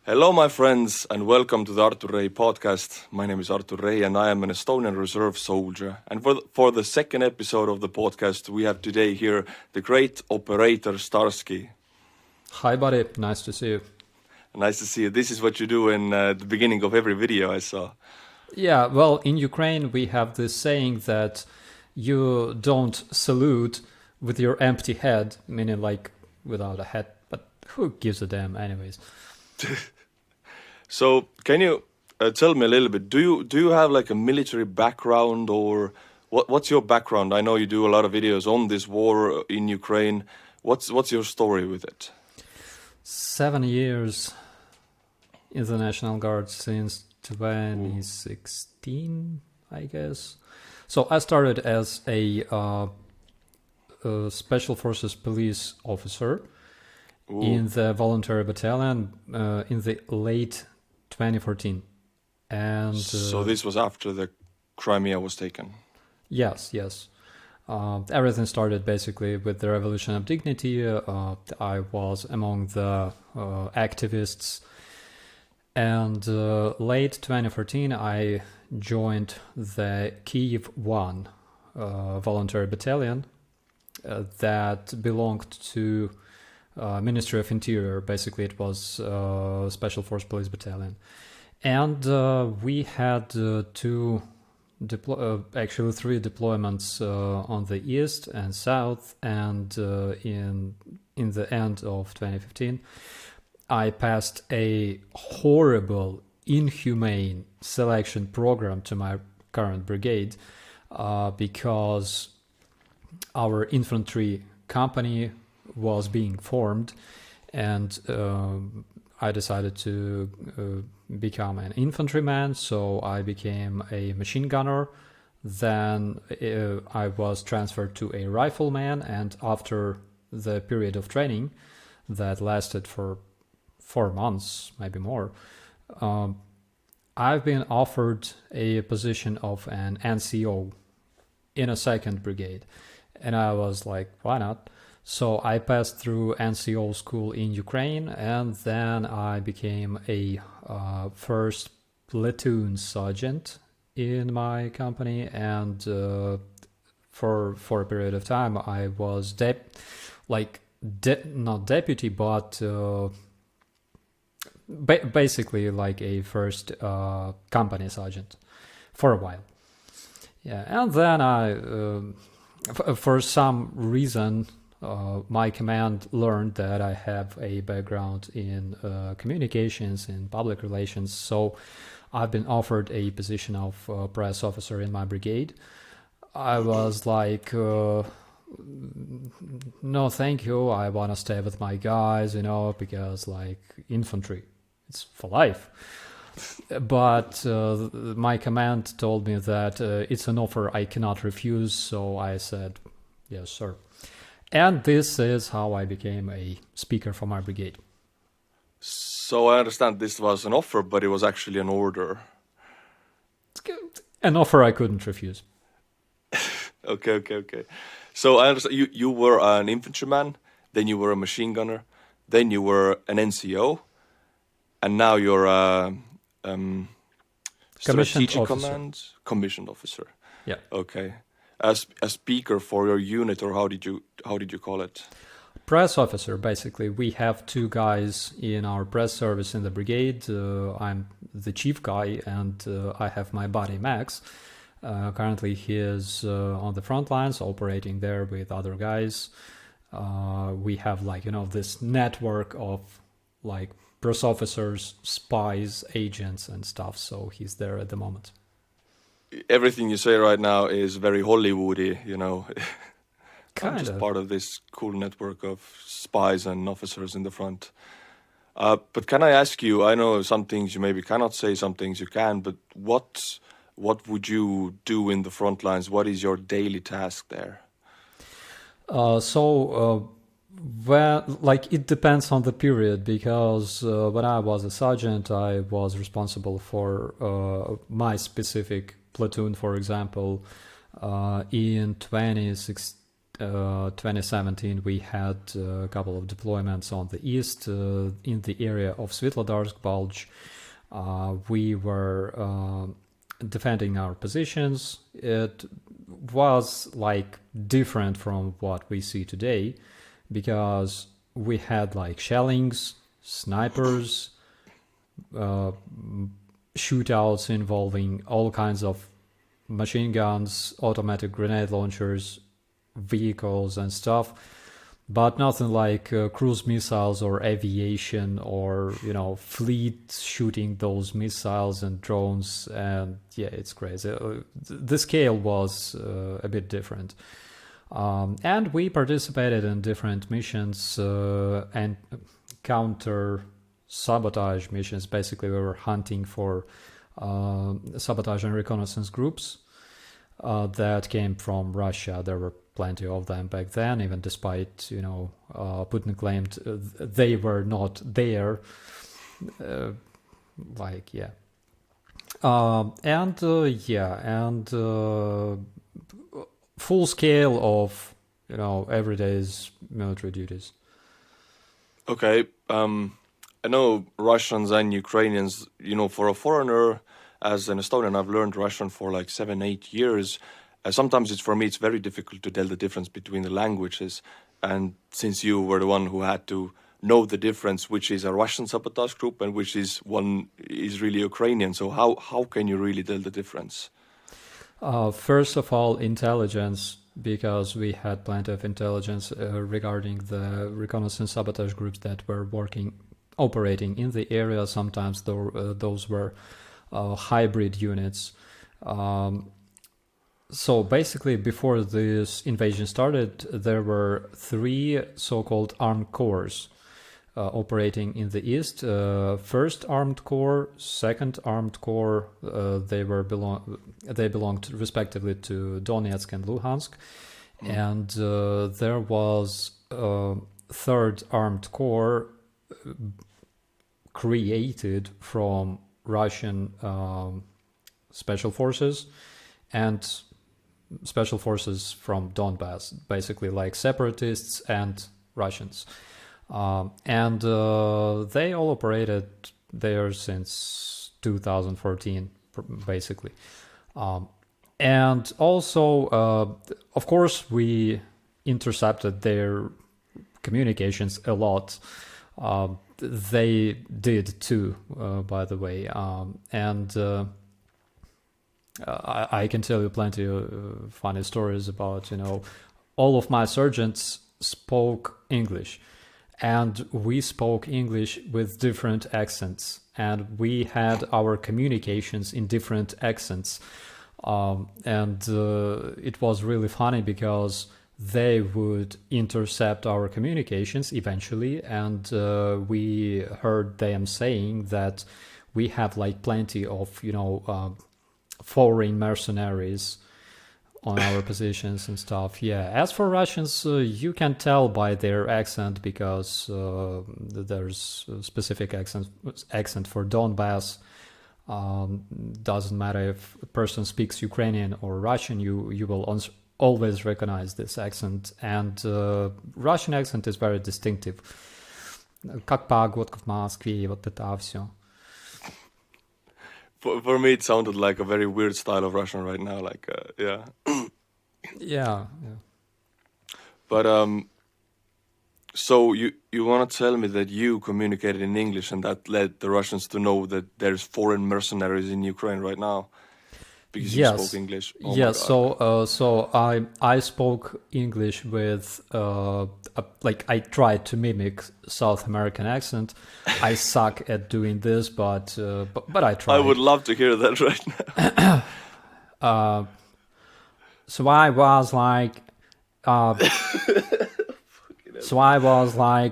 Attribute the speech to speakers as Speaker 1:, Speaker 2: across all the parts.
Speaker 1: Hello, my friends, and welcome to the Artur Rehi podcast. My name is Artur Rehi, and I am an Estonian reserve soldier. And for the second episode of the podcast, we have today here the great operator Starsky.
Speaker 2: Hi, buddy. Nice to see you.
Speaker 1: Nice to see you. This is what you do in the beginning of every video I saw.
Speaker 2: Yeah, well, in Ukraine, we have this saying that you don't salute with your empty head, meaning like without a head, but who gives a damn, anyways?
Speaker 1: So, can you tell me a little bit? Do you have like a military background, or what's your background? I know you do a lot of videos on this war in Ukraine. What's your story with it?
Speaker 2: 7 years in the National Guard since 2016, I guess. So I started as a Special Forces police officer in the voluntary battalion in the late 2014. And
Speaker 1: so this was after the Crimea was taken.
Speaker 2: Yes. Everything started basically with the Revolution of Dignity. I was among the activists. And late 2014, I joined the Kyiv 1 voluntary battalion that belonged to Ministry of Interior. Basically, it was Special Force Police Battalion. And we had three deployments on the east and south, and in the end of 2015, I passed a horrible, inhumane selection program to my current brigade because our infantry company was being formed, and I decided to become an infantryman, so I became a machine gunner. Then I was transferred to a rifleman, and after the period of training that lasted for 4 months, maybe more, I've been offered a position of an NCO in a second brigade, and I was like, why not? So I passed through NCO school in Ukraine, and then I became a first platoon sergeant in my company, and for a period of time I was not deputy, but basically like a first company sergeant for a while. Yeah, and then I, for some reason, my command learned that I have a background in communications, in public relations, so I've been offered a position of press officer in my brigade. I was like, no thank you, I want to stay with my guys, because like infantry, it's for life. But my command told me that it's an offer I cannot refuse, so I said, yes, sir. And this is how I became a speaker for my brigade.
Speaker 1: So I understand this was an offer, but it was actually an order.
Speaker 2: An offer I couldn't refuse.
Speaker 1: Okay. So I understand you were an infantryman, then you were a machine gunner, then you were an NCO, and now you're a strategic command commissioned officer.
Speaker 2: Yeah.
Speaker 1: Okay. As a speaker for your unit, or how did you call it?
Speaker 2: Press officer, basically. We have 2 guys in our press service in the brigade. I'm the chief guy, and I have my buddy Max. Currently he is on the front lines, operating there with other guys. We have this network of like press officers, spies, agents and stuff, so he's there at the moment.
Speaker 1: Everything you say right now is very Hollywoody, I'm just part of this cool network of spies and officers in the front. But can I ask you, I know some things you maybe cannot say, some things you can, but what would you do in the front lines? What is your daily task there?
Speaker 2: It depends on the period, because when I was a sergeant, I was responsible for my specific platoon. For example, in 2016, 2017, we had a couple of deployments on the east in the area of Svetlodarsk Bulge. We were defending our positions. It was like different from what we see today because we had like shellings, snipers, shootouts involving all kinds of machine guns, automatic grenade launchers, vehicles and stuff, but nothing like cruise missiles or aviation or fleet shooting those missiles and drones. And yeah, it's crazy. The scale was a bit different, and we participated in different missions and counter sabotage missions. Basically, we were hunting for sabotage and reconnaissance groups that came from Russia. There were plenty of them back then, even despite Putin claimed they were not there. And full scale of everyday's military duties.
Speaker 1: Okay, I know Russians and Ukrainians. For a foreigner, as an Estonian, I've learned Russian for like 7-8 years. Sometimes for me, it's very difficult to tell the difference between the languages. And since you were the one who had to know the difference, which is a Russian sabotage group and which is really Ukrainian, so how can you really tell the difference?
Speaker 2: First of all, intelligence, because we had plenty of intelligence regarding the reconnaissance sabotage groups that were operating in the area. Sometimes those were hybrid units. So basically, before this invasion started, there were 3 so-called armed corps operating in the east. First Armed Corps, Second Armed Corps, they belonged respectively to Donetsk and Luhansk. And there was Third Armed Corps created from Russian special forces and special forces from Donbass, basically like separatists and Russians. And they all operated there since 2014, basically. And also, of course, we intercepted their communications a lot. They did too, by the way. I can tell you plenty of funny stories about, all of my sergeants spoke English, and we spoke English with different accents, and we had our communications in different accents. It was really funny because they would intercept our communications eventually, and we heard them saying that we have like plenty of, foreign mercenaries on our positions and stuff. Yeah. As for Russians, you can tell by their accent because there's a specific accent for Donbass. Doesn't matter if a person speaks Ukrainian or Russian, you will always recognize this accent. And Russian accent is very distinctive. Как погодка в Москве, вот это все.
Speaker 1: For me, it sounded like a very weird style of Russian right now. Like, yeah.
Speaker 2: Yeah.
Speaker 1: But so you want to tell me that you communicated in English and that led the Russians to know that there's foreign mercenaries in Ukraine right now because you spoke English?
Speaker 2: Oh yes. So I spoke English with I tried to mimic South American accent. I suck at doing this, but I tried.
Speaker 1: I would love to hear that right
Speaker 2: now. So I was like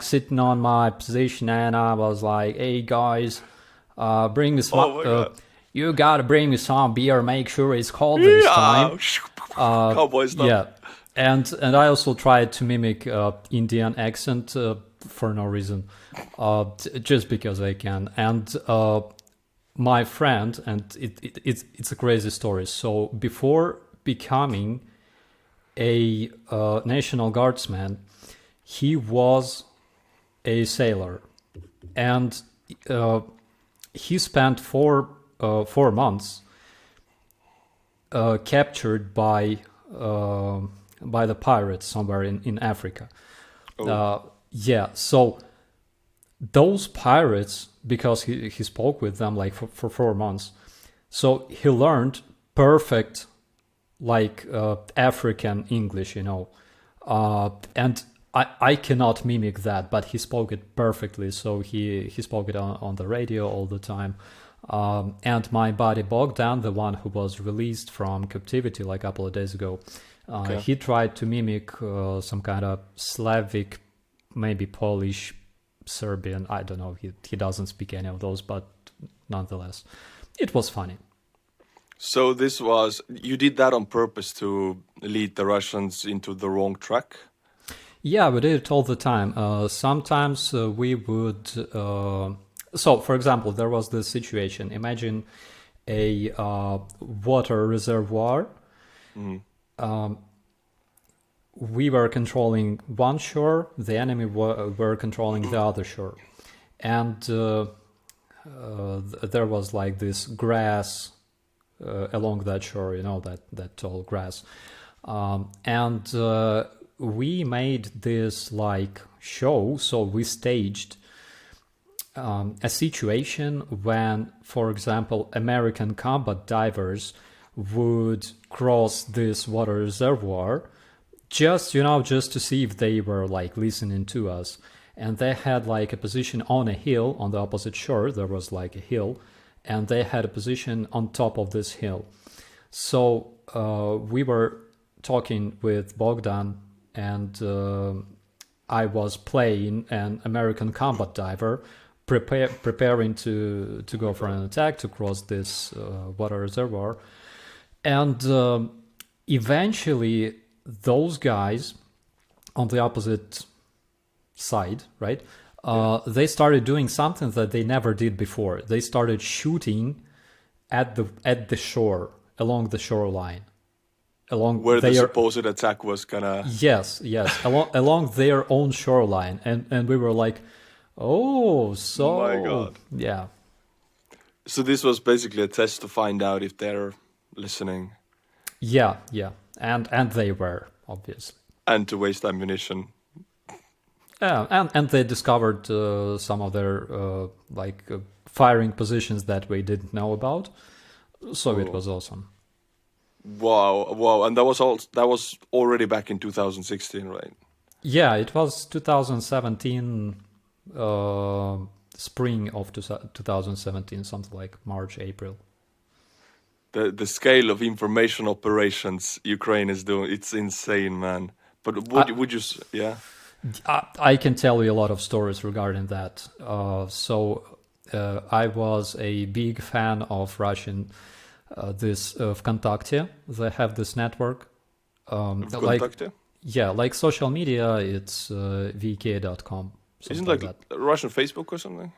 Speaker 2: sitting on my position, and I was like, "Hey guys, bring me some. You gotta bring me some beer. Make sure it's cold this time."
Speaker 1: Cowboy stuff.
Speaker 2: Yeah, and I also tried to mimic Indian accent for no reason, just because I can. And my friend, and it's a crazy story. So before becoming a National Guardsman. He was a sailor, and he spent 4 months captured by the pirates somewhere in Africa. Yeah, so those pirates, because he spoke with them like for 4 months, so he learned perfect like African English, and I cannot mimic that, but he spoke it perfectly. So he spoke it on the radio all the time. And my buddy Bogdan, the one who was released from captivity like a couple of days ago, he tried to mimic some kind of Slavic, maybe Polish, Serbian. I don't know. He doesn't speak any of those, but nonetheless, it was funny.
Speaker 1: So you did that on purpose to lead the Russians into the wrong track?
Speaker 2: Yeah, we did it all the time. Sometimes we would... So, for example, there was this situation. Imagine a water reservoir. We were controlling one shore, the enemy were controlling the other shore. And there was like this grass along that shore, that tall grass. And we made this like show, so we staged a situation when, for example, American combat divers would cross this water reservoir just to see if they were like listening to us. And they had like a position on a hill on the opposite shore. There was like a hill, and they had a position on top of this hill. So we were talking with Bogdan, and I was playing an American combat diver, preparing to go for an attack to cross this water reservoir. And eventually those guys on the opposite side, right, they started doing something that they never did before. They started shooting at the shore, along the shoreline, along
Speaker 1: where the supposed attack was gonna...
Speaker 2: Yes, along their own shoreline. And we were like, oh, so...
Speaker 1: My God.
Speaker 2: Yeah.
Speaker 1: So this was basically a test to find out if they're listening.
Speaker 2: Yeah. And they were, obviously.
Speaker 1: And to waste ammunition.
Speaker 2: Yeah, and they discovered some of their firing positions that we didn't know about. So It was awesome.
Speaker 1: Wow. And that was already back in 2016, right?
Speaker 2: Yeah, it was 2017, spring of 2017, something like March, April.
Speaker 1: The scale of information operations Ukraine is doing, it's insane, man. But would you yeah?
Speaker 2: I can tell you a lot of stories regarding that. I was a big fan of Russian, this Vkontakte. They have this network.
Speaker 1: Vkontakte?
Speaker 2: Like social media, it's vk.com.
Speaker 1: Isn't like that Russian Facebook or something?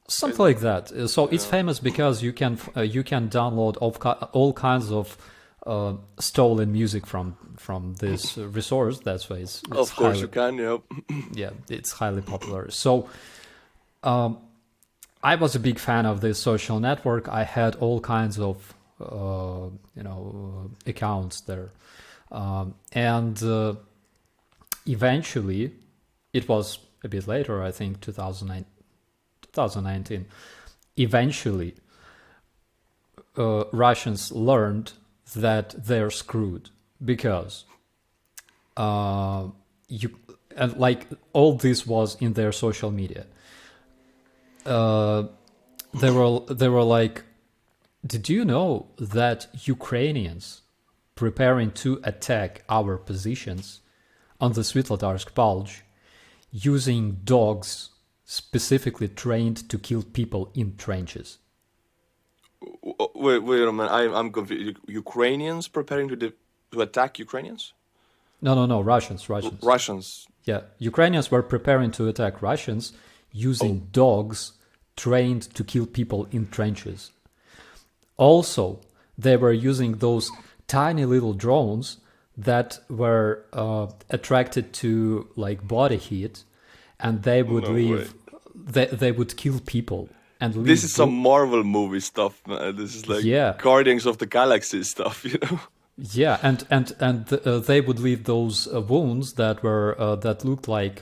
Speaker 2: Something like that. So it's famous because you can download all kinds of stolen music from this resource. That's why it's
Speaker 1: of course you can. Yep.
Speaker 2: Yeah, it's highly popular. So I was a big fan of this social network. I had all kinds of accounts there, and eventually, it was a bit later. I think 2019. Eventually, Russians learned that they're screwed because all this was in their social media. They were like, did you know that Ukrainians preparing to attack our positions on the Svetlodarsk Bulge using dogs specifically trained to kill people in trenches?
Speaker 1: Wait a minute. I'm confused. Ukrainians preparing to attack Ukrainians?
Speaker 2: No. Russians.
Speaker 1: Russians.
Speaker 2: Yeah, Ukrainians were preparing to attack Russians using dogs trained to kill people in trenches. Also, they were using those tiny little drones that were attracted to like body heat, and they would
Speaker 1: No way.
Speaker 2: leave. They would kill people and
Speaker 1: This
Speaker 2: leave.
Speaker 1: is some Marvel movie stuff, man. This is like
Speaker 2: Yeah,
Speaker 1: Guardians of the Galaxy stuff, you know?
Speaker 2: yeah, and they would leave those wounds that were that looked like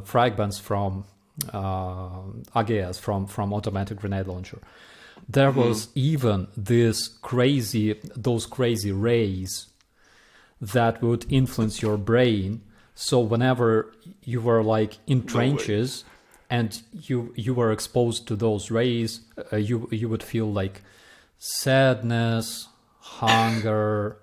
Speaker 2: fragments from AGS from automatic grenade launcher. There was even those crazy rays that would influence your brain. So whenever you were like in
Speaker 1: No way.
Speaker 2: trenches and you were exposed to those rays, you would feel like sadness, hunger,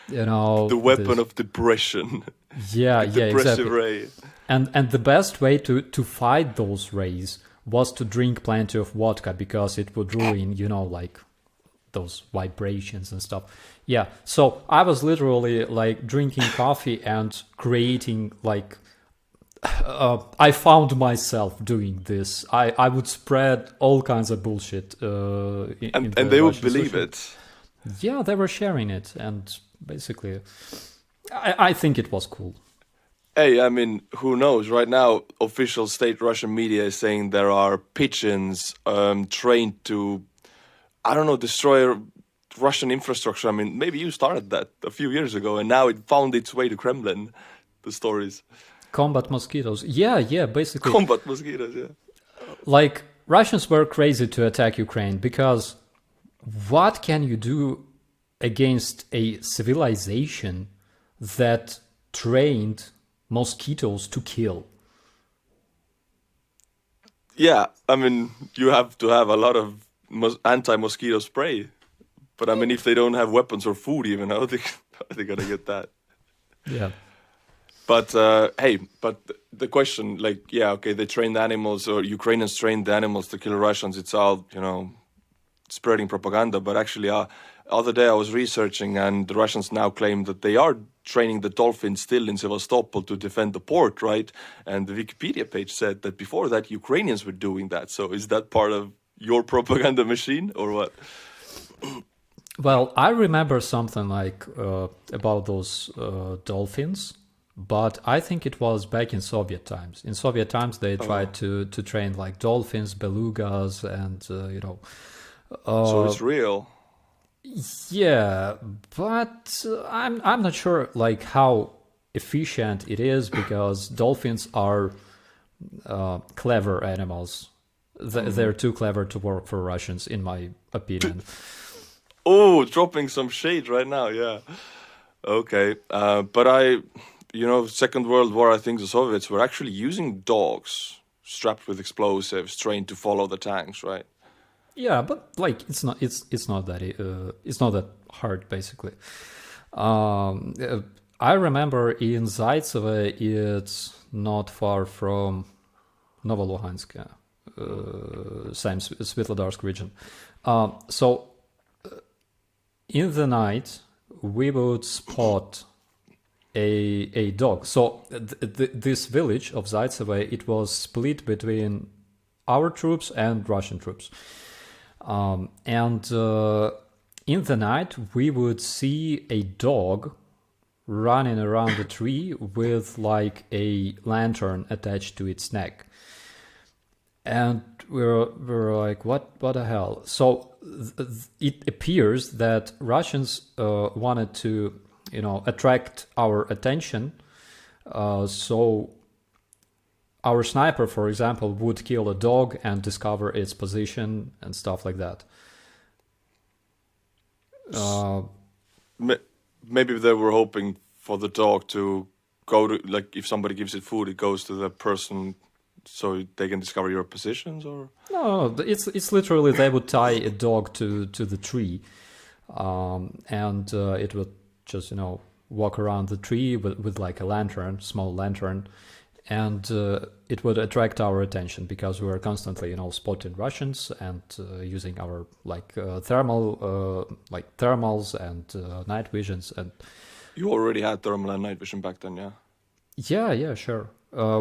Speaker 1: The weapon
Speaker 2: this.
Speaker 1: of depression.
Speaker 2: Yeah,
Speaker 1: The
Speaker 2: yeah,
Speaker 1: depressive
Speaker 2: exactly.
Speaker 1: ray.
Speaker 2: And the best way to fight those rays was to drink plenty of vodka, because it would ruin, like those vibrations and stuff. Yeah, so I was literally like drinking coffee and creating like I found myself doing this. I would spread all kinds of bullshit in
Speaker 1: And
Speaker 2: the
Speaker 1: they would
Speaker 2: Russian
Speaker 1: believe
Speaker 2: social.
Speaker 1: it.
Speaker 2: Yeah, they were sharing it, and basically, I think it was cool.
Speaker 1: Hey, I mean, who knows? Right now, official state Russian media is saying there are pigeons trained to, I don't know, destroy Russian infrastructure. I mean, maybe you started that a few years ago, and now it found its way to Kremlin. The stories.
Speaker 2: Combat mosquitoes. Yeah, yeah, basically,
Speaker 1: Combat mosquitoes, yeah.
Speaker 2: like Russians were crazy to attack Ukraine, because what can you do against a civilization that trained mosquitoes to kill?
Speaker 1: Yeah, I mean, you have to have a lot of anti-mosquito spray. But I mean, if they don't have weapons or food, even, how are they gonna get that?
Speaker 2: Yeah.
Speaker 1: But hey, but the question, like, yeah, okay, they trained animals, or Ukrainians trained the animals to kill Russians. It's all, spreading propaganda. But actually, other day I was researching, and the Russians now claim that they are training the dolphins still in Sevastopol to defend the port, right? And the Wikipedia page said that before that, Ukrainians were doing that. So is that part of your propaganda machine, or what?
Speaker 2: Well, I remember something like about those dolphins, but I think it was back in Soviet times. In Soviet times, they tried
Speaker 1: Oh,
Speaker 2: to train like dolphins, belugas, and
Speaker 1: so
Speaker 2: uh,
Speaker 1: it's real.
Speaker 2: yeah. But I'm not sure like how efficient it is, because dolphins are clever animals. They're too clever to work for Russians, in my opinion.
Speaker 1: Oh, dropping some shade right now, yeah. Okay, but Second World War, I think the Soviets were actually using dogs strapped with explosives, trained to follow the tanks, right?
Speaker 2: Yeah, but like it's not that it's not that hard, basically. I remember in Zaitsevo, it's not far from Novoluhansk, same Svetlodarsk region. So in the night, we would spot a dog. So this village of Zaitsevo, it was split between our troops and Russian troops. And in the night, we would see a dog running around the tree with like a lantern attached to its neck. And we were like, what the hell? So it appears that Russians wanted to, attract our attention. So our sniper, for example, would kill a dog and discover its position and stuff like that.
Speaker 1: S-
Speaker 2: Uh,
Speaker 1: ma- Maybe they were hoping for the dog to go to, like, if somebody gives it food, it goes to the person so they can discover your positions, or?
Speaker 2: no, it's literally they would tie a dog to the tree, and it would just walk around the tree with like a lantern, small lantern, and it would attract our attention, because we were constantly spotting Russians and using our like thermals and night visions. And
Speaker 1: You already had thermal and night vision back then, yeah?
Speaker 2: yeah, sure.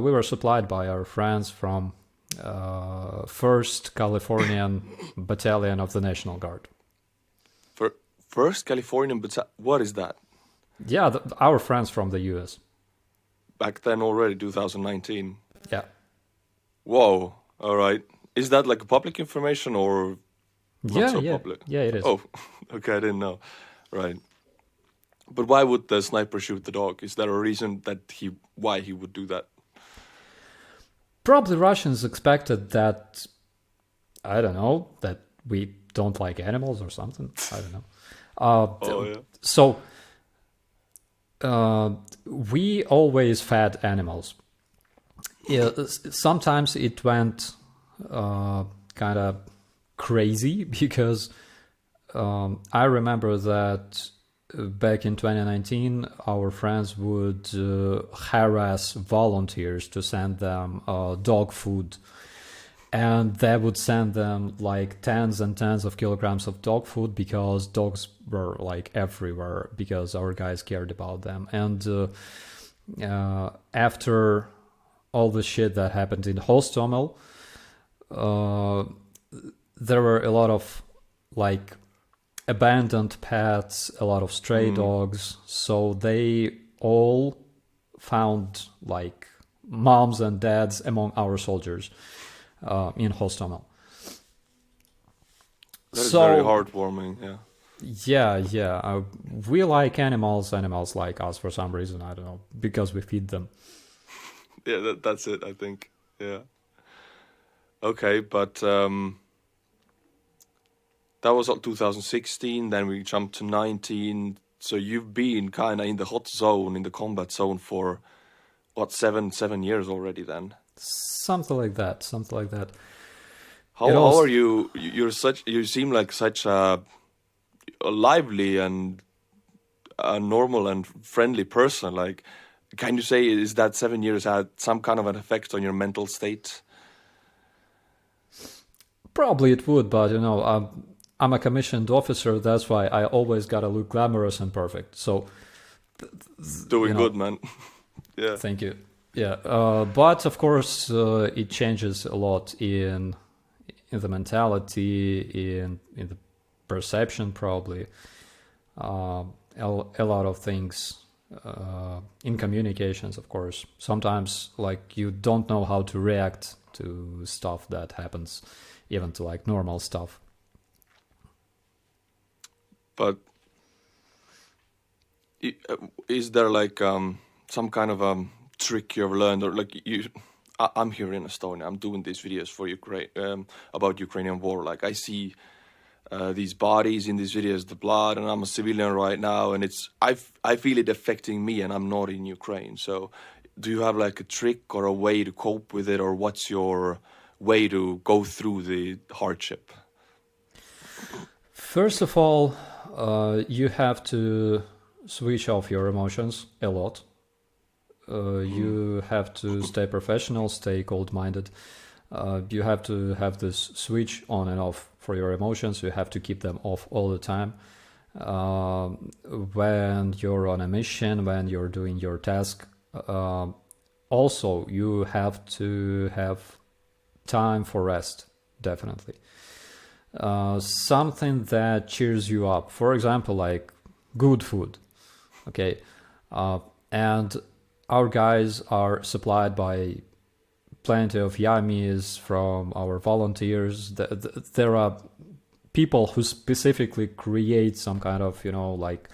Speaker 2: We were supplied by our friends from 1st Californian Battalion of the National Guard.
Speaker 1: For First Californian, but what is that?
Speaker 2: Yeah, our friends from the US.
Speaker 1: Back then already, 2019.
Speaker 2: Yeah.
Speaker 1: Whoa. All right. Is that like public information or not
Speaker 2: Yeah,
Speaker 1: so
Speaker 2: yeah.
Speaker 1: public?
Speaker 2: Yeah, it is.
Speaker 1: Oh, okay. I didn't know. Right. But why would the sniper shoot the dog? Is there a reason why he would do that?
Speaker 2: Probably Russians expected that, I don't know, that we don't like animals or something. I don't know.
Speaker 1: Oh, yeah.
Speaker 2: So we always fed animals. Yeah, sometimes it went kind of crazy because I remember that back in 2019, our friends would harass volunteers to send them dog food. And they would send them like tens and tens of kilograms of dog food because dogs were like everywhere because our guys cared about them. And after all the shit that happened in Hostomel, there were a lot of like abandoned pets, a lot of stray dogs. So they all found like moms and dads among our soldiers in Hostomel.
Speaker 1: That is very heartwarming, yeah.
Speaker 2: Yeah. We like animals. Animals like us for some reason. I don't know, because we feed them.
Speaker 1: Yeah, that's it, I think. Yeah. Okay, but that was 2016. Then we jumped to 19. So you've been kind of in the hot zone, in the combat zone for what, 7 years already? Then
Speaker 2: something like that.
Speaker 1: How are you? You seem like such a lively and a normal and friendly person. Like, can you say is that 7 years had some kind of an effect on your mental state?
Speaker 2: Probably it would, but I'm a commissioned officer. That's why I always gotta look glamorous and perfect. So
Speaker 1: doing good, man. Yeah.
Speaker 2: Thank you. Yeah, but of course it changes a lot in the mentality, in the perception, probably a lot of things in communications. Of course, sometimes like you don't know how to react to stuff that happens, even to like normal stuff.
Speaker 1: But is there like some kind of trick you've learned, or like I'm here in Estonia. I'm doing these videos for Ukraine, about Ukrainian war. Like I see these bodies in these videos, the blood, and I'm a civilian right now, and I feel it affecting me, and I'm not in Ukraine. So, do you have like a trick or a way to cope with it, or what's your way to go through the hardship?
Speaker 2: First of all, you have to switch off your emotions a lot. You have to stay professional, stay cold-minded. You have to have this switch on and off for your emotions. You have to keep them off all the time. When you're on a mission, when you're doing your task, also you have to have time for rest, definitely. Something that cheers you up. For example, like good food. Okay. And our guys are supplied by plenty of yummies from our volunteers. There are people who specifically create some kind of, like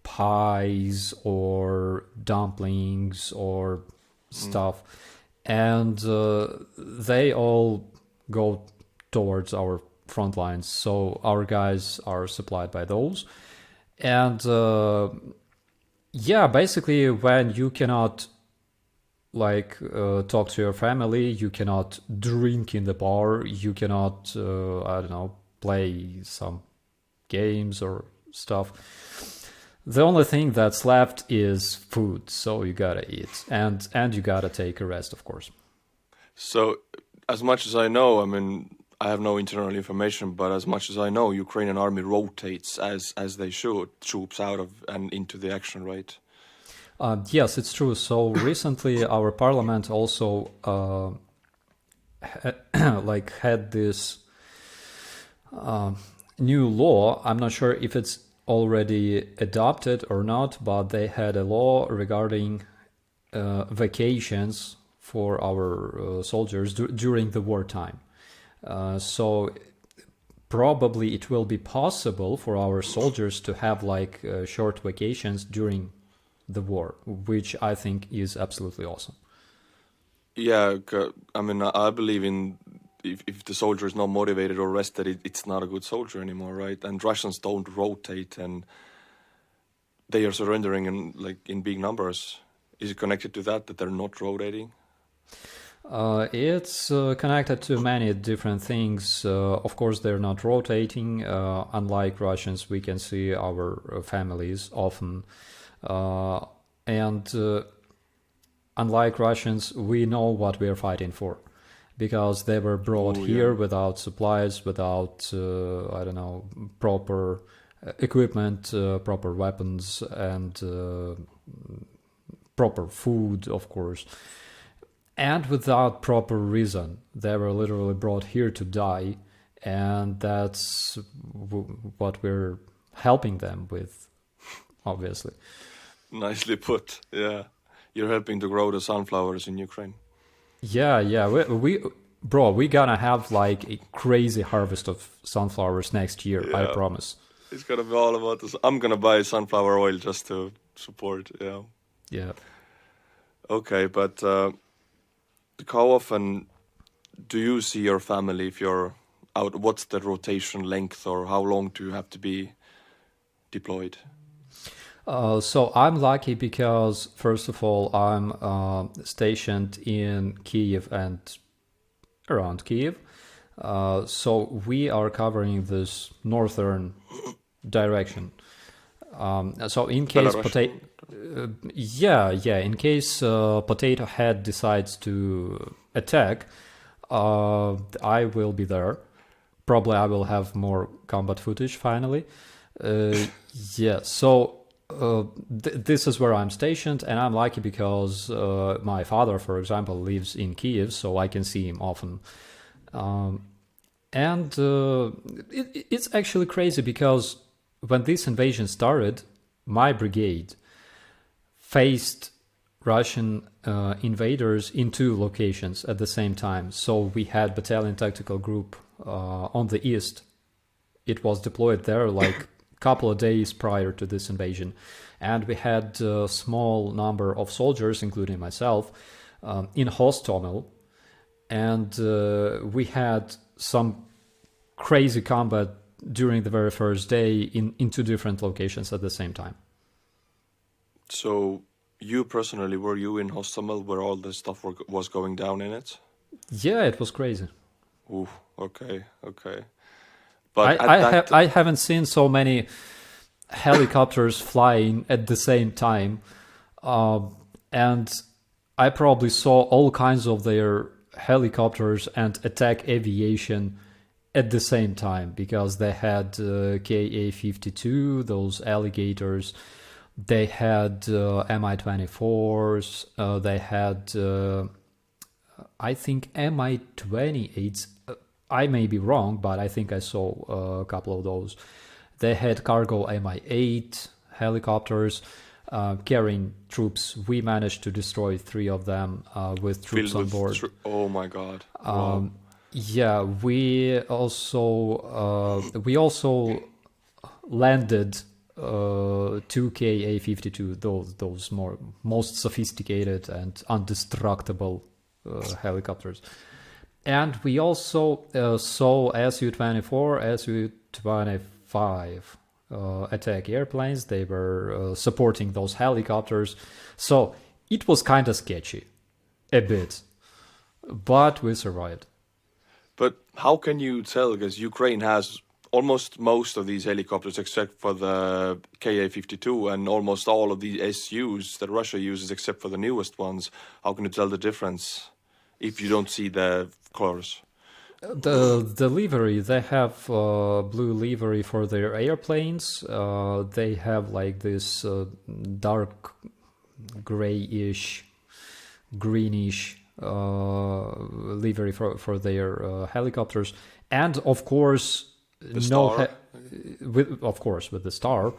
Speaker 2: pies or dumplings or stuff. And they all go towards our front lines. So our guys are supplied by those. And basically when you cannot talk to your family, you cannot drink in the bar, you cannot, play some games or stuff. The only thing that's left is food, so you gotta eat, and you gotta take a rest, of course.
Speaker 1: So, as much as I know, I mean, I have no internal information, but as much as I know, Ukrainian army rotates as they should, troops out of and into the action, right?
Speaker 2: Yes, it's true. So recently, our parliament also had this new law. I'm not sure if it's already adopted or not, but they had a law regarding vacations for our soldiers during the wartime. So probably it will be possible for our soldiers to have like short vacations during the war, which I think is absolutely awesome.
Speaker 1: Yeah, I mean, I believe in if the soldier is not motivated or rested, it's not a good soldier anymore, right? And Russians don't rotate, and they are surrendering in big numbers. Is it connected to that they're not rotating?
Speaker 2: It's connected to many different things. Of course, they're not rotating. Unlike Russians, we can see our families often. And unlike Russians, we know what we're fighting for, because they were brought here without supplies, without, I don't know, proper equipment, proper weapons, and proper food, of course. And without proper reason. They were literally brought here to die, and that's what we're helping them with, obviously.
Speaker 1: Nicely put, yeah. You're helping to grow the sunflowers in Ukraine.
Speaker 2: Yeah. We're gonna have like a crazy harvest of sunflowers next year, I promise.
Speaker 1: It's gonna be all about this. I'm gonna buy sunflower oil just to support, yeah.
Speaker 2: Yeah.
Speaker 1: Okay, but how often do you see your family if you're out? What's the rotation length, or how long do you have to be deployed?
Speaker 2: So I'm lucky because, first of all, I'm stationed in Kiev and around Kiev. So we are covering this northern direction. So in case in case Potato Head decides to attack, I will be there. Probably I will have more combat footage finally. So this is where I'm stationed, and I'm lucky because my father, for example, lives in Kiev, so I can see him often. It's actually crazy because when this invasion started, my brigade faced Russian invaders in two locations at the same time. So we had Battalion Tactical Group on the east. It was deployed there like a couple of days prior to this invasion. And we had a small number of soldiers, including myself, in Hostomel. And we had some crazy combat during the very first day in two different locations at the same time.
Speaker 1: So you personally, were you in Hostomel where all this stuff was going down in it?
Speaker 2: Yeah, it was crazy.
Speaker 1: Ooh, okay. But
Speaker 2: I haven't seen so many helicopters flying at the same time. And I probably saw all kinds of their helicopters and attack aviation at the same time, because they had Ka-52, those alligators. They had Mi-24s. They had, I think, Mi-28s. I may be wrong, but I think I saw a couple of those. They had cargo Mi-8 helicopters carrying troops. We managed to destroy 3 of them with troops on board.
Speaker 1: Oh my god! Wow.
Speaker 2: Yeah, we also landed 2 Ka-52, those most sophisticated and indestructible helicopters. And we also saw Su-24, Su-25 attack airplanes. They were supporting those helicopters. So it was kind of sketchy, a bit, but we survived.
Speaker 1: But how can you tell? Because Ukraine has almost most of these helicopters except for the Ka-52 and almost all of the SUs that Russia uses except for the newest ones. How can you tell the difference if you don't see the colors?
Speaker 2: The livery, they have blue livery for their airplanes. They have like this dark grayish, greenish livery for their helicopters. And of course,
Speaker 1: the star?
Speaker 2: of course, with the star.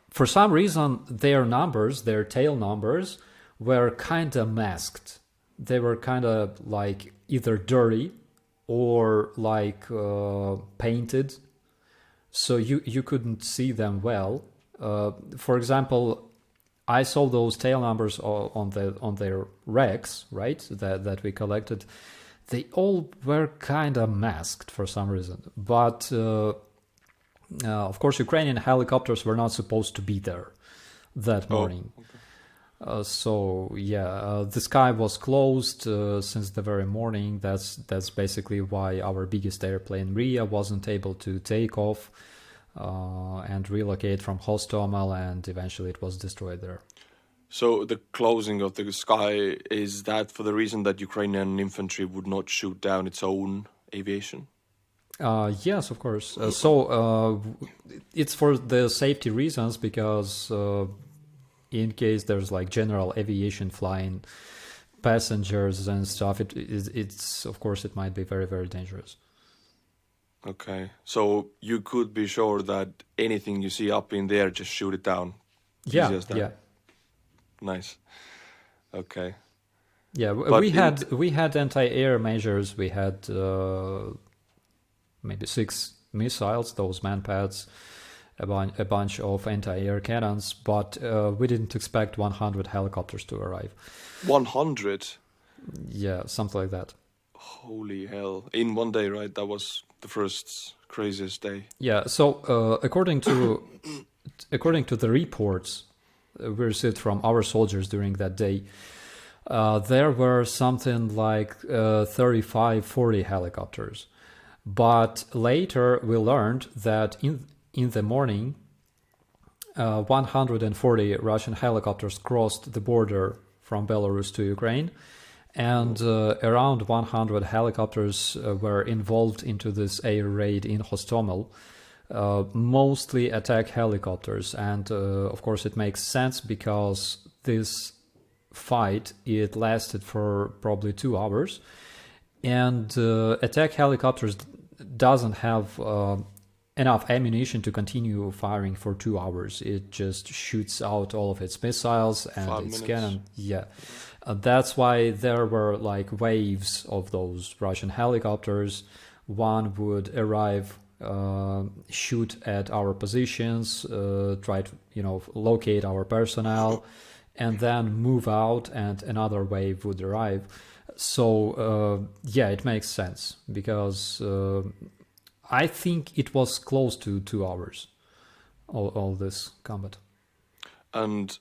Speaker 2: For some reason, their numbers, their tail numbers, were kind of masked. They were kind of like either dirty or like painted, so you couldn't see them well. For example, I saw those tail numbers on their wrecks, right? That we collected. They all were kind of masked for some reason, but of course, Ukrainian helicopters were not supposed to be there that morning. Okay. The sky was closed since the very morning. That's basically why our biggest airplane, Ria, wasn't able to take off and relocate from Hostomel, and eventually it was destroyed there.
Speaker 1: So the closing of the sky, is that for the reason that Ukrainian infantry would not shoot down its own aviation?
Speaker 2: Yes, of course. It's for the safety reasons, because in case there's like general aviation flying passengers and stuff, it's of course it might be very, very dangerous.
Speaker 1: Okay, so you could be sure that anything you see up in the air, just shoot it down.
Speaker 2: Yeah.
Speaker 1: Nice. Okay.
Speaker 2: Yeah, we had anti-air measures. We had maybe 6 missiles, those manpads, a bunch of anti-air cannons, but we didn't expect 100 helicopters to arrive.
Speaker 1: 100?
Speaker 2: Yeah, something like that.
Speaker 1: Holy hell. In one day, right? That was the first craziest day.
Speaker 2: Yeah, so according to the reports we received from our soldiers during that day, there were something like 35-40 helicopters. But later we learned that in the morning, 140 Russian helicopters crossed the border from Belarus to Ukraine, and around 100 helicopters were involved into this air raid in Hostomel, mostly attack helicopters. And of course it makes sense, because this fight, it lasted for probably 2 hours, and attack helicopters doesn't have enough ammunition to continue firing for 2 hours. It just shoots out all of its missiles and its cannon. Yeah. That's why there were like waves of those Russian helicopters. One would arrive, shoot at our positions, try to locate our personnel, and then move out, and another wave would arrive. So it makes sense, because I think it was close to 2 hours, all this combat.
Speaker 1: And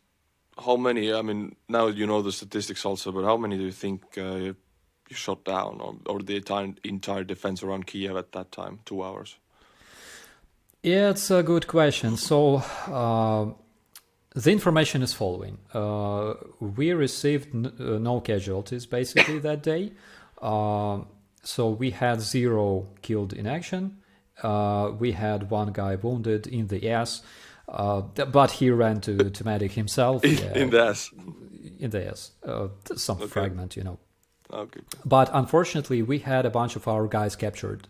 Speaker 1: how many, I mean, now you know the statistics also, but how many do you think you shot down, or the entire defense around Kiev at that time, 2 hours?
Speaker 2: Yeah, it's a good question. So the information is following. We received no casualties basically that day. So we had 0 killed in action. We had 1 guy wounded in the ass, but he ran to medic himself.
Speaker 1: In the ass?
Speaker 2: In the ass. Some fragment,
Speaker 1: Okay.
Speaker 2: But unfortunately, we had a bunch of our guys captured,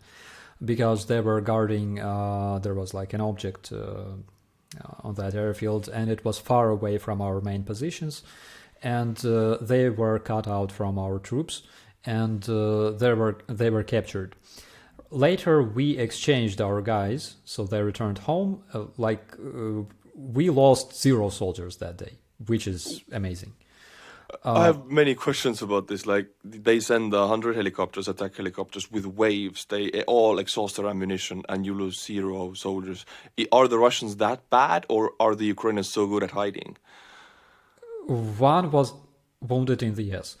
Speaker 2: because they were guarding, there was like an object on that airfield, and it was far away from our main positions, and they were cut out from our troops, and they were captured. Later we exchanged our guys, so they returned home. We lost 0 soldiers that day, which is amazing.
Speaker 1: I have many questions about this. Like, they send 100 helicopters, attack helicopters with waves. They all exhaust their ammunition, and you lose 0 soldiers. Are the Russians that bad, or are the Ukrainians so good at hiding?
Speaker 2: One was wounded in the ass.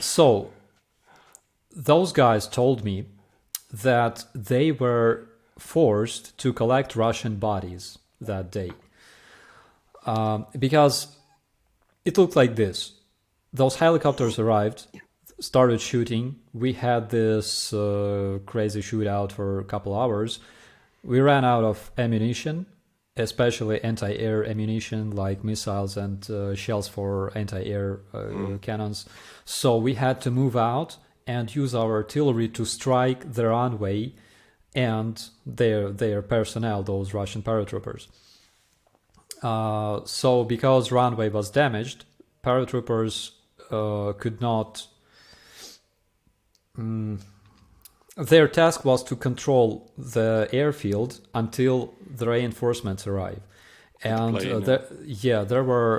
Speaker 2: So those guys told me that they were forced to collect Russian bodies that day. Because it looked like this. Those helicopters arrived, started shooting. We had this crazy shootout for a couple hours. We ran out of ammunition, especially anti-air ammunition like missiles and shells for anti-air cannons. So we had to move out, and use our artillery to strike the runway and their personnel, those Russian paratroopers. So because runway was damaged, paratroopers could not... their task was to control the airfield until the reinforcements arrive. And there were,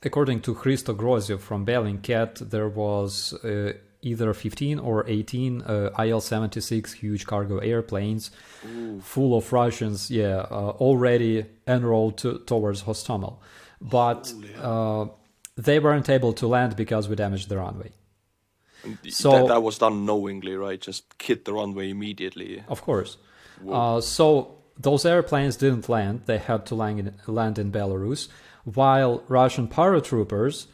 Speaker 2: according to Hristo Groziev from Bellingcat, there was either 15 or 18 IL-76 huge cargo airplanes full of Russians, already enrolled towards Hostomel. But they weren't able to land because we damaged the runway.
Speaker 1: So that was done knowingly, right? Just hit the runway immediately.
Speaker 2: Of course. So those airplanes didn't land. They had to land in Belarus, while Russian paratroopers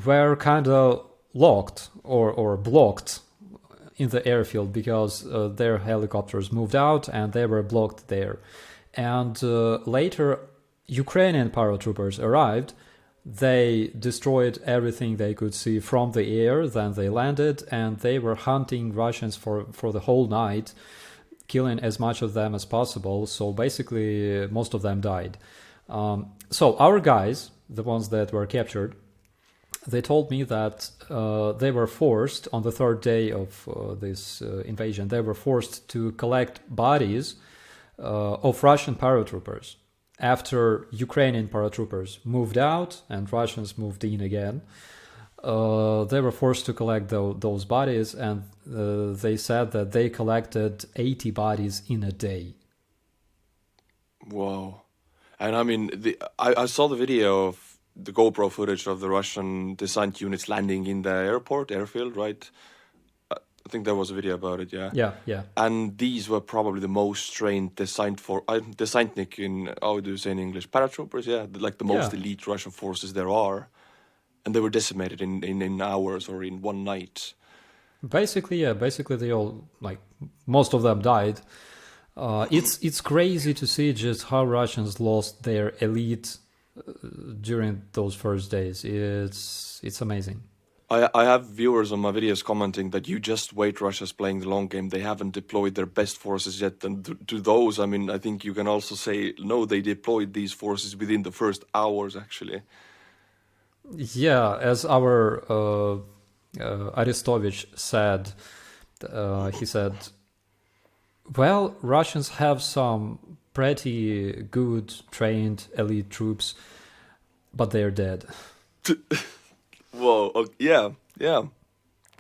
Speaker 2: were kind of locked or blocked in the airfield because their helicopters moved out and they were blocked there. And later, Ukrainian paratroopers arrived. They destroyed everything they could see from the air, then they landed, and they were hunting Russians for the whole night, killing as much of them as possible. So basically, most of them died. So our guys, the ones that were captured, they told me that they were forced, on the third day of this invasion, they were forced to collect bodies of Russian paratroopers. After Ukrainian paratroopers moved out and Russians moved in again, they were forced to collect those bodies, and they said that they collected 80 bodies in a day.
Speaker 1: Wow. And I mean, I saw the video of the GoPro footage of the Russian descent units landing in the airfield, right? I think there was a video about it, yeah.
Speaker 2: Yeah.
Speaker 1: And these were probably the most trained Desantnik in, how do you say in English? Paratroopers, yeah. Like the most elite Russian forces there are. And they were decimated in hours or in one night.
Speaker 2: Basically, they all, like, most of them died. It's crazy to see just how Russians lost their elite during those first days. It's amazing.
Speaker 1: I have viewers on my videos commenting that you just wait, Russia's playing the long game. They haven't deployed their best forces yet. And to those, I mean, I think you can also say, no, they deployed these forces within the first hours, actually.
Speaker 2: Yeah, as our Aristovich said, he said, well, Russians have some pretty good trained elite troops, but they're dead.
Speaker 1: Whoa, yeah.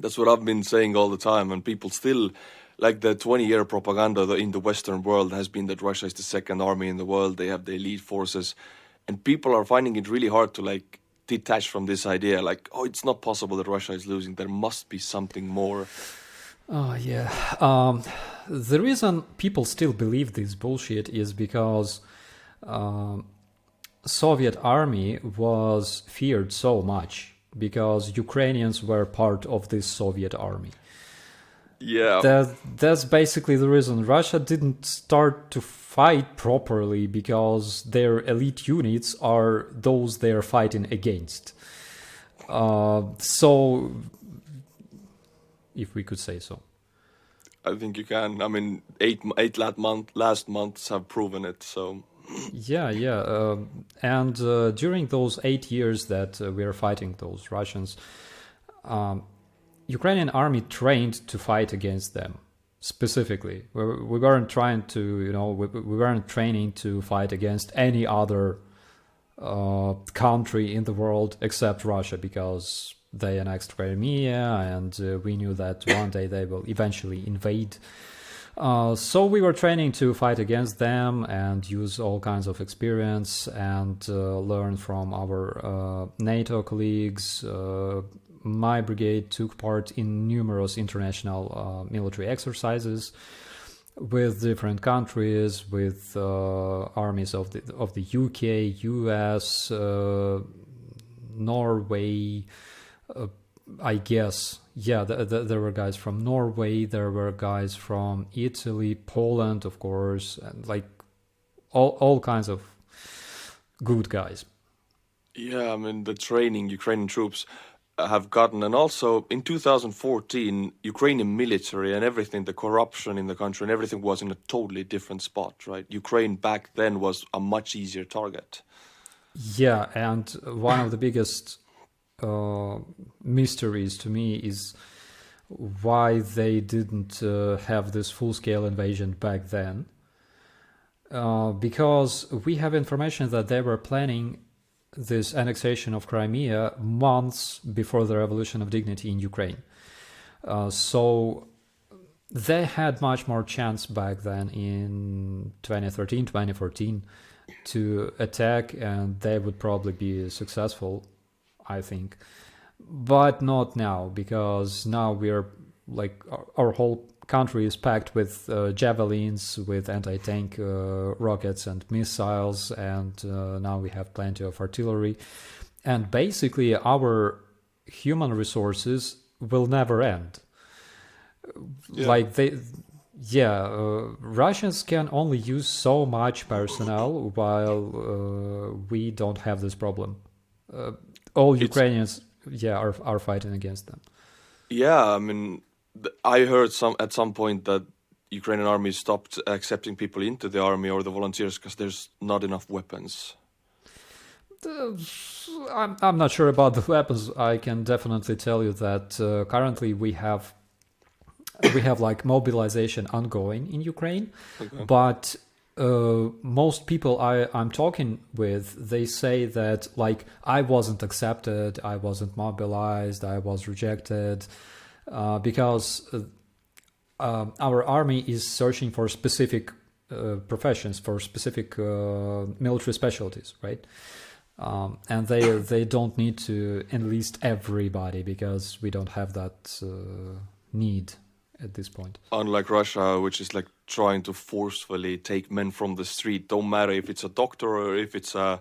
Speaker 1: That's what I've been saying all the time, and people still, like the 20-year propaganda in the Western world has been that Russia is the second army in the world, they have the elite forces, and people are finding it really hard to like detach from this idea, like, oh, it's not possible that Russia is losing, there must be something more.
Speaker 2: Oh, yeah. The reason people still believe this bullshit is because Soviet army was feared so much because Ukrainians were part of this Soviet army.
Speaker 1: Yeah.
Speaker 2: That's basically the reason. Russia didn't start to fight properly because their elite units are those they're fighting against. So, if we could say so.
Speaker 1: I think you can. I mean, eight last months have proven it, so...
Speaker 2: Yeah. And during those 8 years that we were fighting those Russians, Ukrainian army trained to fight against them specifically. We weren't trying to, we weren't training to fight against any other country in the world except Russia because they annexed Crimea and we knew that one day they will eventually invade. So we were training to fight against them and use all kinds of experience and learn from our NATO colleagues. My brigade took part in numerous international military exercises with different countries, with armies of the UK, US, Norway, I guess. Yeah, there were guys from Norway, there were guys from Italy, Poland, of course, and like all kinds of good guys.
Speaker 1: Yeah, I mean, the training, Ukrainian troops, have gotten, and also in 2014, Ukrainian military and everything, the corruption in the country and everything was in a totally different spot, right? Ukraine back then was a much easier target.
Speaker 2: Yeah, and one of the biggest mysteries to me is why they didn't have this full-scale invasion back then. Because we have information that they were planning this annexation of Crimea months before the Revolution of Dignity in Ukraine. So they had much more chance back then in 2013, 2014 to attack, and they would probably be successful, I think. But not now, because now we're like our whole country is packed with javelins, with anti-tank rockets and missiles, and now we have plenty of artillery. And basically our human resources will never end. Russians can only use so much personnel while we don't have this problem. All Ukrainians are fighting against them.
Speaker 1: Yeah, I mean, I heard at some point that Ukrainian army stopped accepting people into the army or the volunteers because there's not enough weapons.
Speaker 2: I'm not sure about the weapons. I can definitely tell you that currently we have like mobilization ongoing in Ukraine, okay. But most people I'm talking with, they say that like I wasn't accepted, I wasn't mobilized, I was rejected. Because our army is searching for specific professions, for specific military specialties, right? And they don't need to enlist everybody because we don't have that need at this point.
Speaker 1: Unlike Russia, which is like trying to forcefully take men from the street, don't matter if it's a doctor or if it's a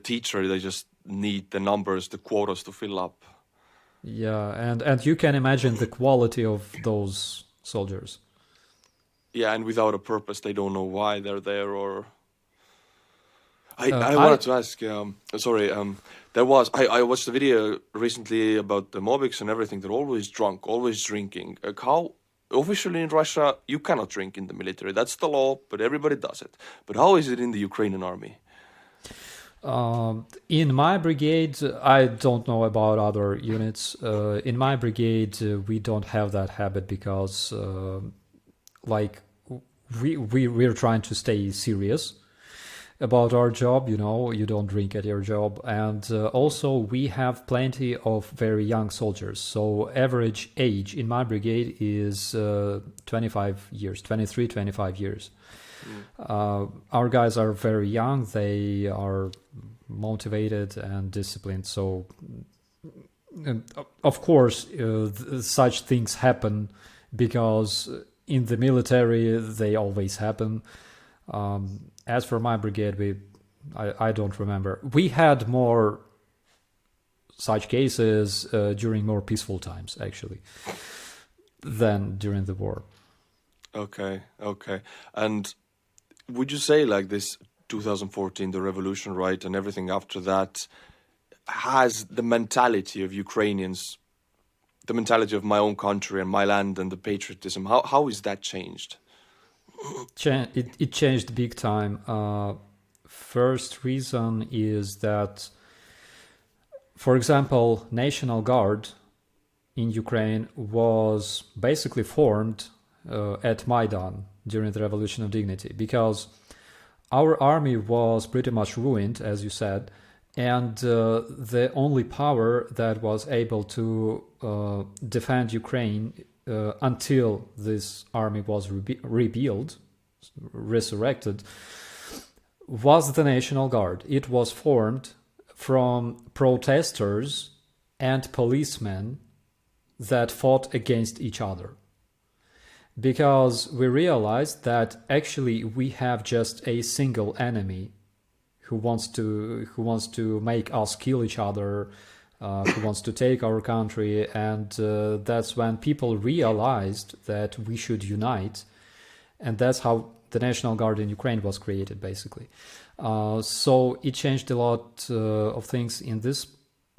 Speaker 1: teacher, they just need the numbers, the quotas to fill up.
Speaker 2: Yeah, and you can imagine the quality of those soldiers.
Speaker 1: Yeah, and without a purpose, they don't know why they're there. Or I wanted to ask. I watched a video recently about the Mobics and everything. They're always drunk, always drinking. How officially in Russia you cannot drink in the military? That's the law, but everybody does it. But how is it in the Ukrainian army?
Speaker 2: In my brigade, I don't know about other units. In my brigade, we don't have that habit because, we're trying to stay serious about our job. You know, you don't drink at your job, and also we have plenty of very young soldiers. So average age in my brigade is 25 years, 23, 25 years. Our guys are very young, they are motivated and disciplined, so of course such things happen because in the military they always happen. As for my brigade, I don't remember. We had more such cases during more peaceful times actually than during the war.
Speaker 1: Okay. And would you say like this 2014, the revolution, right, and everything after that has the mentality of Ukrainians, the mentality of my own country and my land and the patriotism, how is that changed?
Speaker 2: It changed big time. First reason is that, for example, National Guard in Ukraine was basically formed at Maidan during the Revolution of Dignity, because our army was pretty much ruined, as you said, and the only power that was able to defend Ukraine until this army was resurrected, was the National Guard. It was formed from protesters and policemen that fought against each other. Because we realized that actually we have just a single enemy who wants to make us kill each other, who wants to take our country, and that's when people realized that we should unite, and that's how the National Guard in Ukraine was created, basically. So it changed a lot of things in this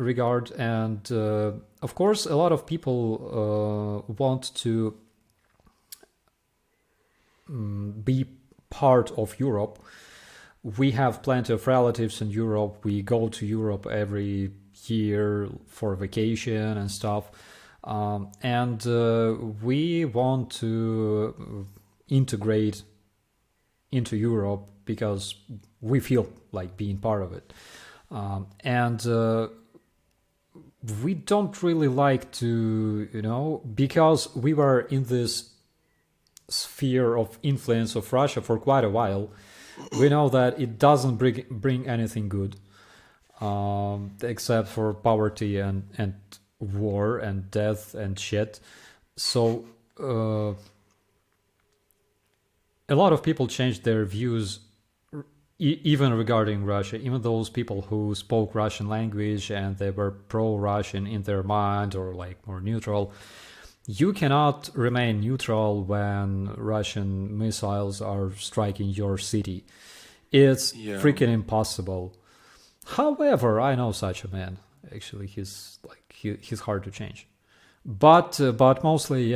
Speaker 2: regard. And of course, a lot of people want to be part of Europe. We have plenty of relatives in Europe. We go to Europe every year for vacation and stuff. And we want to integrate into Europe because we feel like being part of it. And we don't really like to, because we were in this sphere of influence of Russia for quite a while, we know that it doesn't bring anything good, except for poverty and war and death and shit. So a lot of people changed their views even regarding Russia, even those people who spoke Russian language and they were pro-Russian in their mind or like more neutral. You cannot remain neutral when Russian missiles are striking your city. It's freaking impossible. However, I know such a man. Actually, he's hard to change. But mostly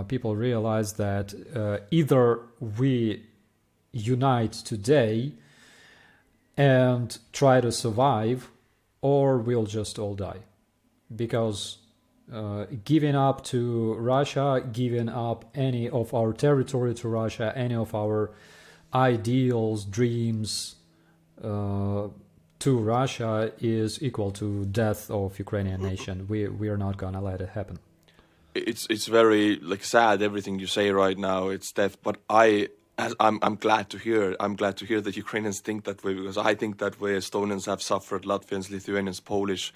Speaker 2: people realize that either we unite today and try to survive, or we'll just all die. Because giving up to Russia, giving up any of our territory to Russia, any of our ideals, dreams to Russia is equal to death of Ukrainian nation. We are not gonna let it happen.
Speaker 1: It's very sad everything you say right now. It's death, but I'm glad to hear. I'm glad to hear that Ukrainians think that way, because I think that way. Estonians have suffered, Latvians, Lithuanians, Polish,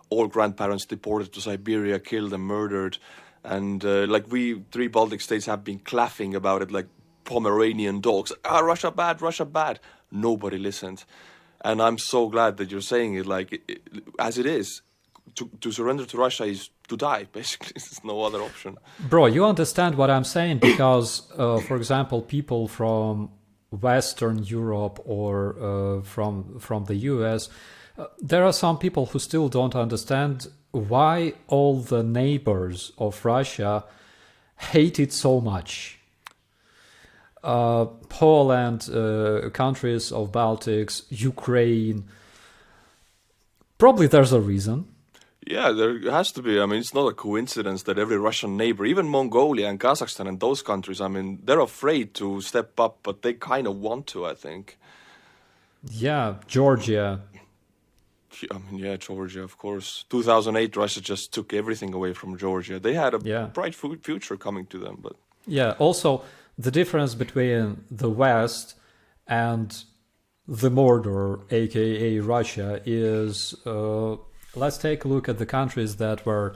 Speaker 1: all grandparents deported to Siberia, killed and murdered, and we 3 Baltic states have been clapping about it like Pomeranian dogs. Russia bad, Russia bad. Nobody listened, and I'm so glad that you're saying it as it is. To surrender to Russia is to die, basically. There's no other option.
Speaker 2: Bro, you understand what I'm saying? Because, for example, people from Western Europe or from the US, there are some people who still don't understand why all the neighbors of Russia hate it so much. Poland, countries of Baltics, Ukraine. Probably there's a reason.
Speaker 1: Yeah, there has to be. I mean, it's not a coincidence that every Russian neighbor, even Mongolia and Kazakhstan and those countries, I mean, they're afraid to step up, but they kind of want to, I think.
Speaker 2: Yeah, Georgia.
Speaker 1: I mean, yeah, Georgia, of course. 2008, Russia just took everything away from Georgia. They had a bright future coming to them, but...
Speaker 2: Yeah, also, the difference between the West and the Mordor, aka Russia, is... let's take a look at the countries that were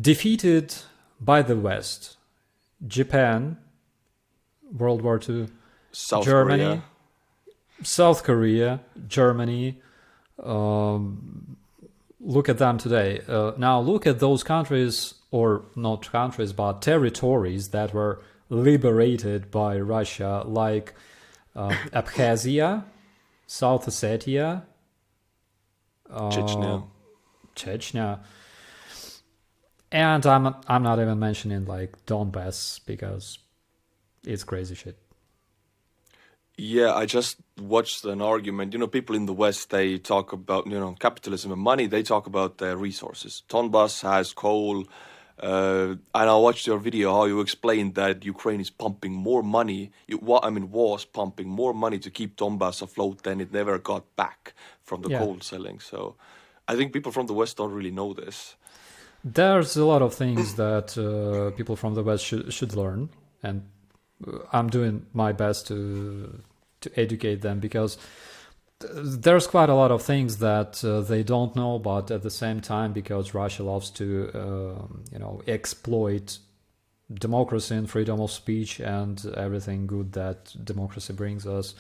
Speaker 2: defeated by the West. Japan, World War II, Germany,
Speaker 1: Korea.
Speaker 2: South Korea, Germany. Look at them today. Now look at those countries, or not countries, but territories that were liberated by Russia, like Abkhazia, South Ossetia, Chechnya, and I'm not even mentioning like Donbass because it's crazy shit.
Speaker 1: Yeah, I just watched an argument. People in the West, they talk about capitalism and money. They talk about their resources. Donbass has coal, and I watched your video how you explained that Ukraine is pumping more money. Was pumping more money to keep Donbass afloat than it never got back from the coal selling. So I think people from the West don't really know this.
Speaker 2: There's a lot of things that people from the West should learn, and I'm doing my best to educate them, because there's quite a lot of things that they don't know, but at the same time, because Russia loves to exploit democracy and freedom of speech and everything good that democracy brings us,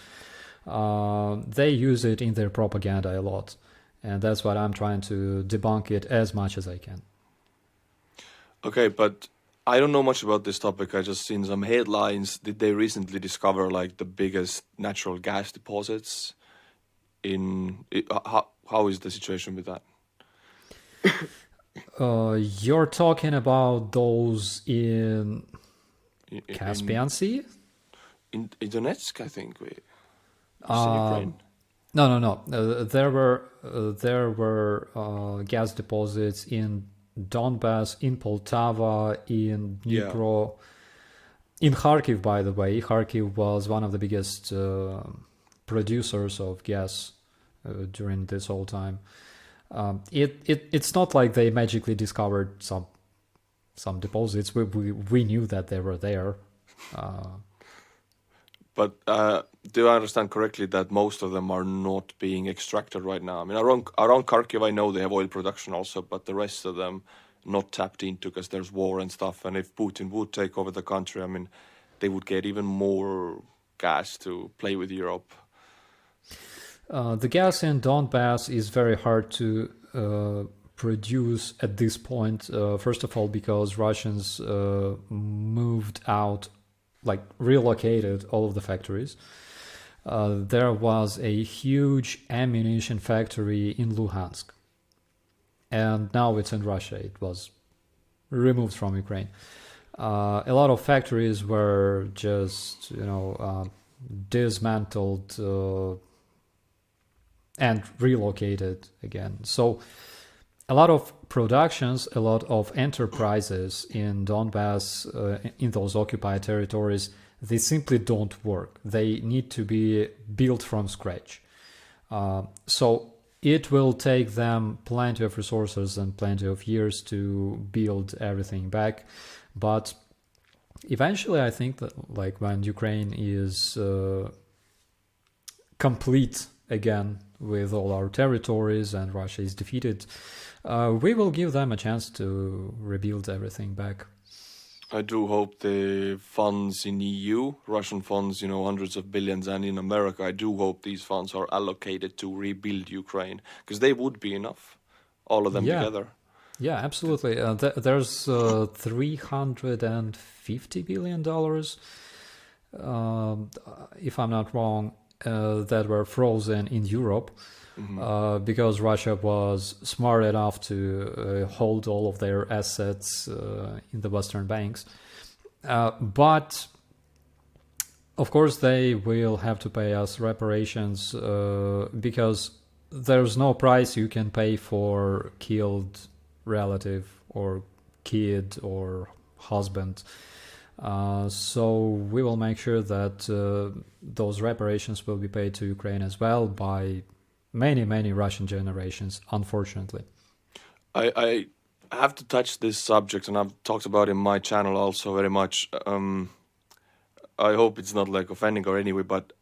Speaker 2: they use it in their propaganda a lot, and that's what I'm trying to debunk it as much as I can.
Speaker 1: Okay, but I don't know much about this topic. I just seen some headlines. Did they recently discover like the biggest natural gas deposits how is the situation with that?
Speaker 2: You're talking about those in Caspian Sea?
Speaker 1: In Donetsk, I think Eastern Ukraine.
Speaker 2: No. There were gas deposits in Donbass, in Poltava, in Dnipro, in Kharkiv. By the way, Kharkiv was one of the biggest producers of gas during this whole time. It's not like they magically discovered some deposits. We knew that they were there.
Speaker 1: But do I understand correctly that most of them are not being extracted right now? I mean, around Kharkiv, I know they have oil production also, but the rest of them not tapped into because there's war and stuff. And if Putin would take over the country, I mean, they would get even more gas to play with Europe.
Speaker 2: The gas in Donbass is very hard to produce at this point. First of all, because Russians moved out, like relocated all of the factories. There was a huge ammunition factory in Luhansk, and now it's in Russia. It was removed from Ukraine. A lot of factories were just, dismantled and relocated again. So a lot of productions, a lot of enterprises in Donbass, in those occupied territories, they simply don't work. They need to be built from scratch. So it will take them plenty of resources and plenty of years to build everything back. But eventually, I think that like when Ukraine is complete again with all our territories and Russia is defeated, we will give them a chance to rebuild everything back.
Speaker 1: I do hope the funds in EU, Russian funds, hundreds of billions, and in America, I do hope these funds are allocated to rebuild Ukraine, because they would be enough, all of them together.
Speaker 2: Yeah, absolutely. There's $350 billion, if I'm not wrong, that were frozen in Europe. Because Russia was smart enough to hold all of their assets in the Western banks. But, of course, they will have to pay us reparations because there's no price you can pay for killed relative or kid or husband. So we will make sure that those reparations will be paid to Ukraine as well by many Russian generations, unfortunately.
Speaker 1: I have to touch this subject, and I've talked about it in my channel also very much. I hope it's not like offending or anyway, but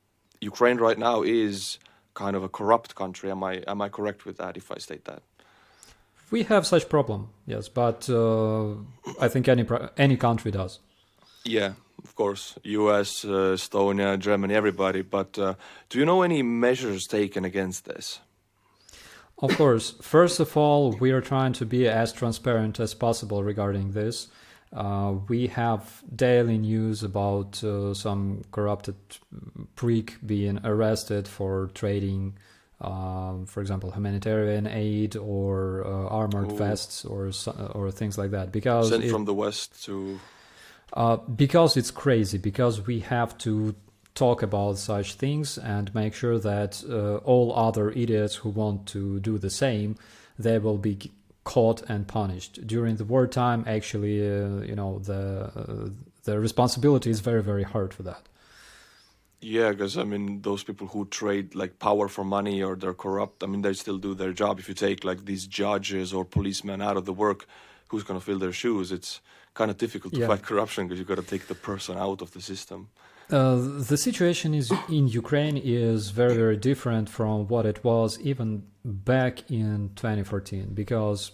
Speaker 1: Ukraine right now is kind of a corrupt country. Am I correct with that if I state that?
Speaker 2: We have such problem, yes, but I think any country does.
Speaker 1: Yeah, of course, US, Estonia, Germany, everybody. But do you know any measures taken against this?
Speaker 2: Of course. First of all, we are trying to be as transparent as possible regarding this. We have daily news about some corrupted prick being arrested for trading, for example, humanitarian aid or armored vests or things like that. Because
Speaker 1: sent from the West to...
Speaker 2: because it's crazy, because we have to talk about such things and make sure that all other idiots who want to do the same, they will be caught and punished. During the wartime, actually, the responsibility is very hard for that.
Speaker 1: Yeah, because I mean, those people who trade like power for money or they're corrupt, I mean, they still do their job. If you take like these judges or policemen out of the work, who's going to fill their shoes? It's kind of difficult to fight corruption because you got to take the person out of the system.
Speaker 2: The situation in Ukraine is very different from what it was even back in 2014, because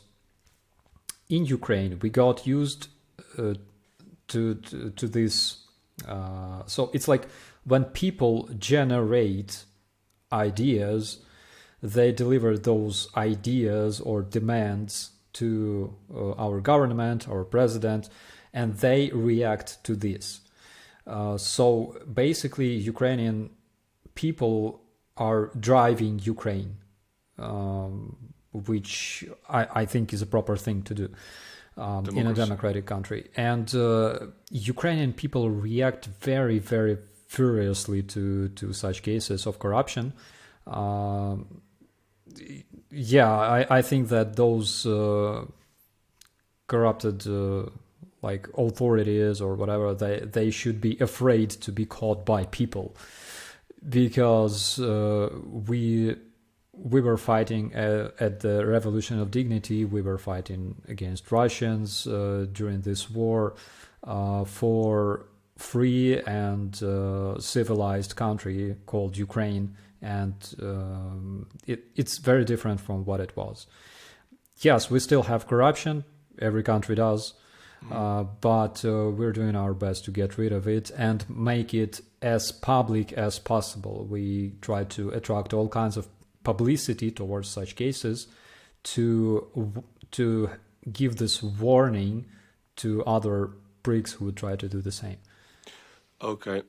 Speaker 2: in Ukraine we got used to this. So it's like when people generate ideas, they deliver those ideas or demands to our government, our president, and they react to this. So basically, Ukrainian people are driving Ukraine, which I think is a proper thing to do in a democratic country. And Ukrainian people react very, very furiously to such cases of corruption. I think that those corrupted like authorities or whatever, they should be afraid to be caught by people, because we were fighting at the Revolution of Dignity. We were fighting against Russians during this war for free and civilized country called Ukraine, and it's very different from what it was. Yes, we still have corruption. Every country does. But we're doing our best to get rid of it and make it as public as possible. We try to attract all kinds of publicity towards such cases to give this warning to other pricks who would try to do the same.
Speaker 1: Okay.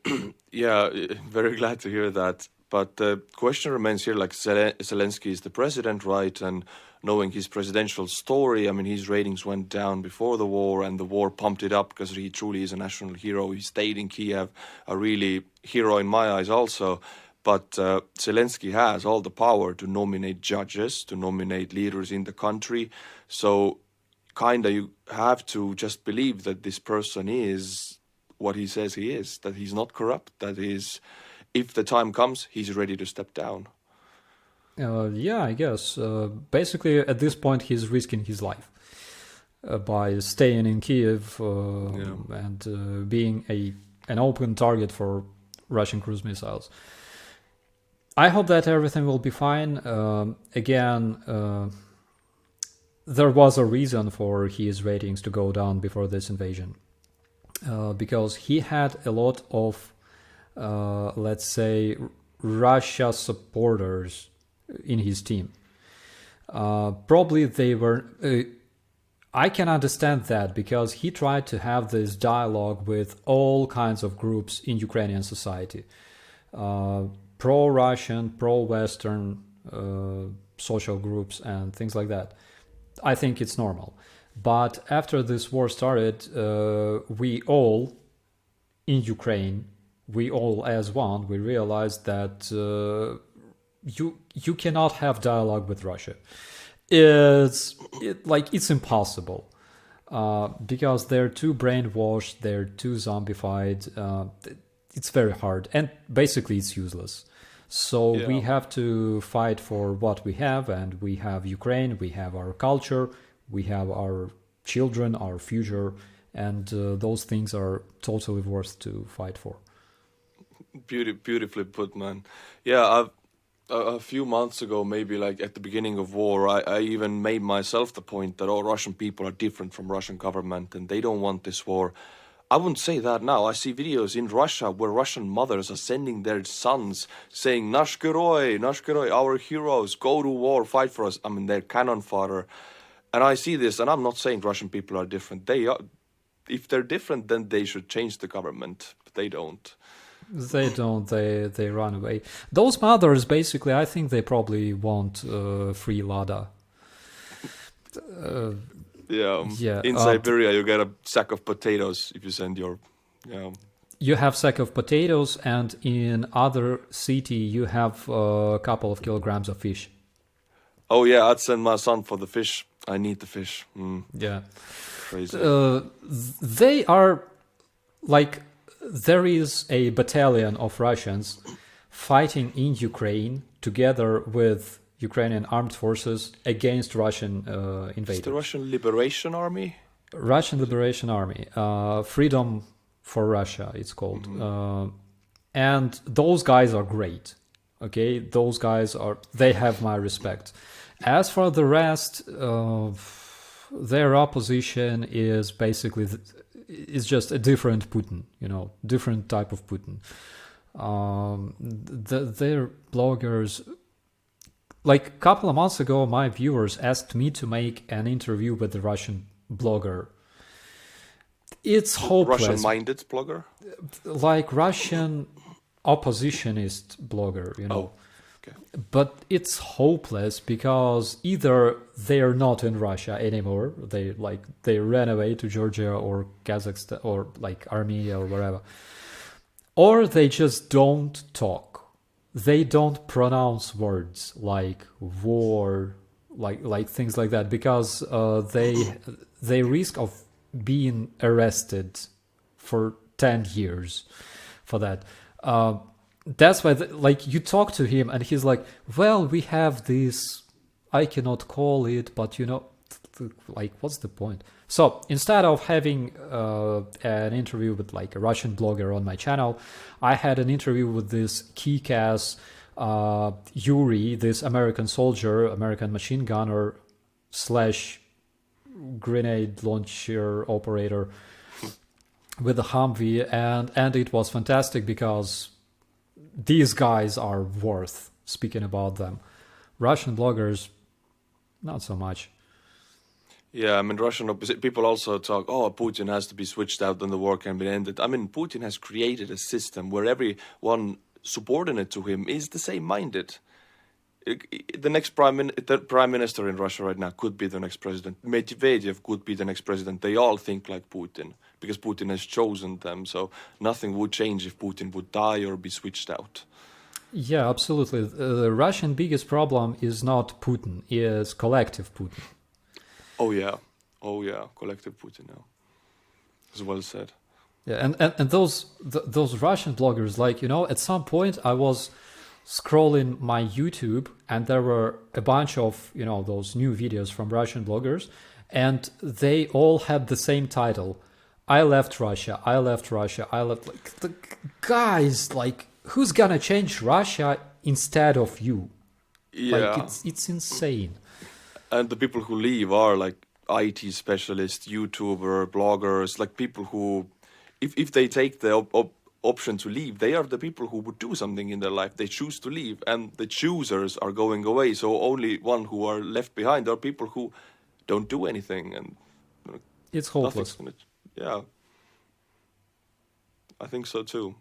Speaker 1: Yeah, very glad to hear that. But the question remains here, like Zelensky is the president, right? And knowing his presidential story, I mean, his ratings went down before the war, and the war pumped it up because he truly is a national hero. He stayed in Kiev, a really hero in my eyes also. But Zelensky has all the power to nominate judges, to nominate leaders in the country. So kind of you have to just believe that this person is what he says he is, that he's not corrupt, that is, if the time comes, he's ready to step down.
Speaker 2: I guess. Basically, at this point, he's risking his life by staying in Kiev and being an open target for Russian cruise missiles. I hope that everything will be fine. Again, there was a reason for his ratings to go down before this invasion, because he had a lot of, let's say, Russia supporters in his team. Probably they were... I can understand that, because he tried to have this dialogue with all kinds of groups in Ukrainian society. Pro-Russian, pro-Western social groups and things like that. I think it's normal. But after this war started, we all in Ukraine, we all as one, we realized that you cannot have dialogue with Russia. It's impossible, because they're too brainwashed, they're too zombified. It's very hard, and basically it's useless. So we have to fight for what we have, and we have Ukraine, we have our culture, we have our children, our future, and those things are totally worth to fight for.
Speaker 1: Beautifully put, man. Yeah, a few months ago, maybe like at the beginning of war, I even made myself the point that all Russian people are different from Russian government and they don't want this war. I wouldn't say that now. I see videos in Russia where Russian mothers are sending their sons saying, Nash Geroi, our heroes, go to war, fight for us. I mean, they're cannon fodder. And I see this, and I'm not saying Russian people are different. They are. If they're different, then they should change the government. But they don't.
Speaker 2: They don't. They run away. Those mothers, basically, I think they probably want free Lada.
Speaker 1: In Siberia, you get a sack of potatoes if you send your...
Speaker 2: You have sack of potatoes, and in other city, you have a couple of kilograms of fish.
Speaker 1: Oh, yeah, I'd send my son for the fish. I need the fish.
Speaker 2: Yeah.
Speaker 1: Crazy.
Speaker 2: They are like... There is a battalion of Russians fighting in Ukraine together with Ukrainian armed forces against Russian invaders.
Speaker 1: It's the Russian Liberation Army?
Speaker 2: Russian Liberation Army. Freedom for Russia, it's called. Mm-hmm. And those guys are great. Okay? Those guys they have my respect. As for the rest, their opposition is basically... It's just a different Putin, different type of Putin. Their bloggers, like a couple of months ago, my viewers asked me to make an interview with the Russian blogger. It's hopeless.
Speaker 1: Russian-minded blogger?
Speaker 2: Like Russian oppositionist blogger,
Speaker 1: Oh, Okay.
Speaker 2: But it's hopeless because either they're not in Russia anymore, they ran away to Georgia or Kazakhstan or like Armenia or wherever, or they just don't talk. They don't pronounce words like war, like things like that, because they risk of being arrested for 10 years for that. That's why, like, you talk to him and he's like, well, we have this, I cannot call it, but like, what's the point? So instead of having an interview with like a Russian blogger on my channel, I had an interview with this kick-ass Yuri, this American soldier, American machine gunner / grenade launcher operator with the Humvee, and it was fantastic because these guys are worth speaking about them. Russian bloggers, not so much.
Speaker 1: Yeah, I mean, Russian people also talk, oh, Putin has to be switched out and the war can be ended. I mean, Putin has created a system where everyone subordinate to him is the same minded. The next prime minister in Russia right now could be the next president. Medvedev could be the next president. They all think like Putin because Putin has chosen them. So nothing would change if Putin would die or be switched out.
Speaker 2: Yeah, absolutely. The Russian biggest problem is not Putin, it's collective Putin.
Speaker 1: Oh yeah, collective Putin. Yeah, as well said.
Speaker 2: Yeah, and those Russian bloggers, like, at some point I was scrolling my YouTube and there were a bunch of those new videos from Russian bloggers, and they all had the same title: I left Russia, I left Russia, I left. Like, the guys, like, who's gonna change Russia instead of you?
Speaker 1: Yeah,
Speaker 2: like, it's insane.
Speaker 1: And the people who leave are like IT specialists, YouTuber, bloggers, like people who, if they take the option to leave, they are the people who would do something in their life. They choose to leave, and the choosers are going away. So only one who are left behind are people who don't do anything, and
Speaker 2: it's hopeless.
Speaker 1: Yeah, I think so too.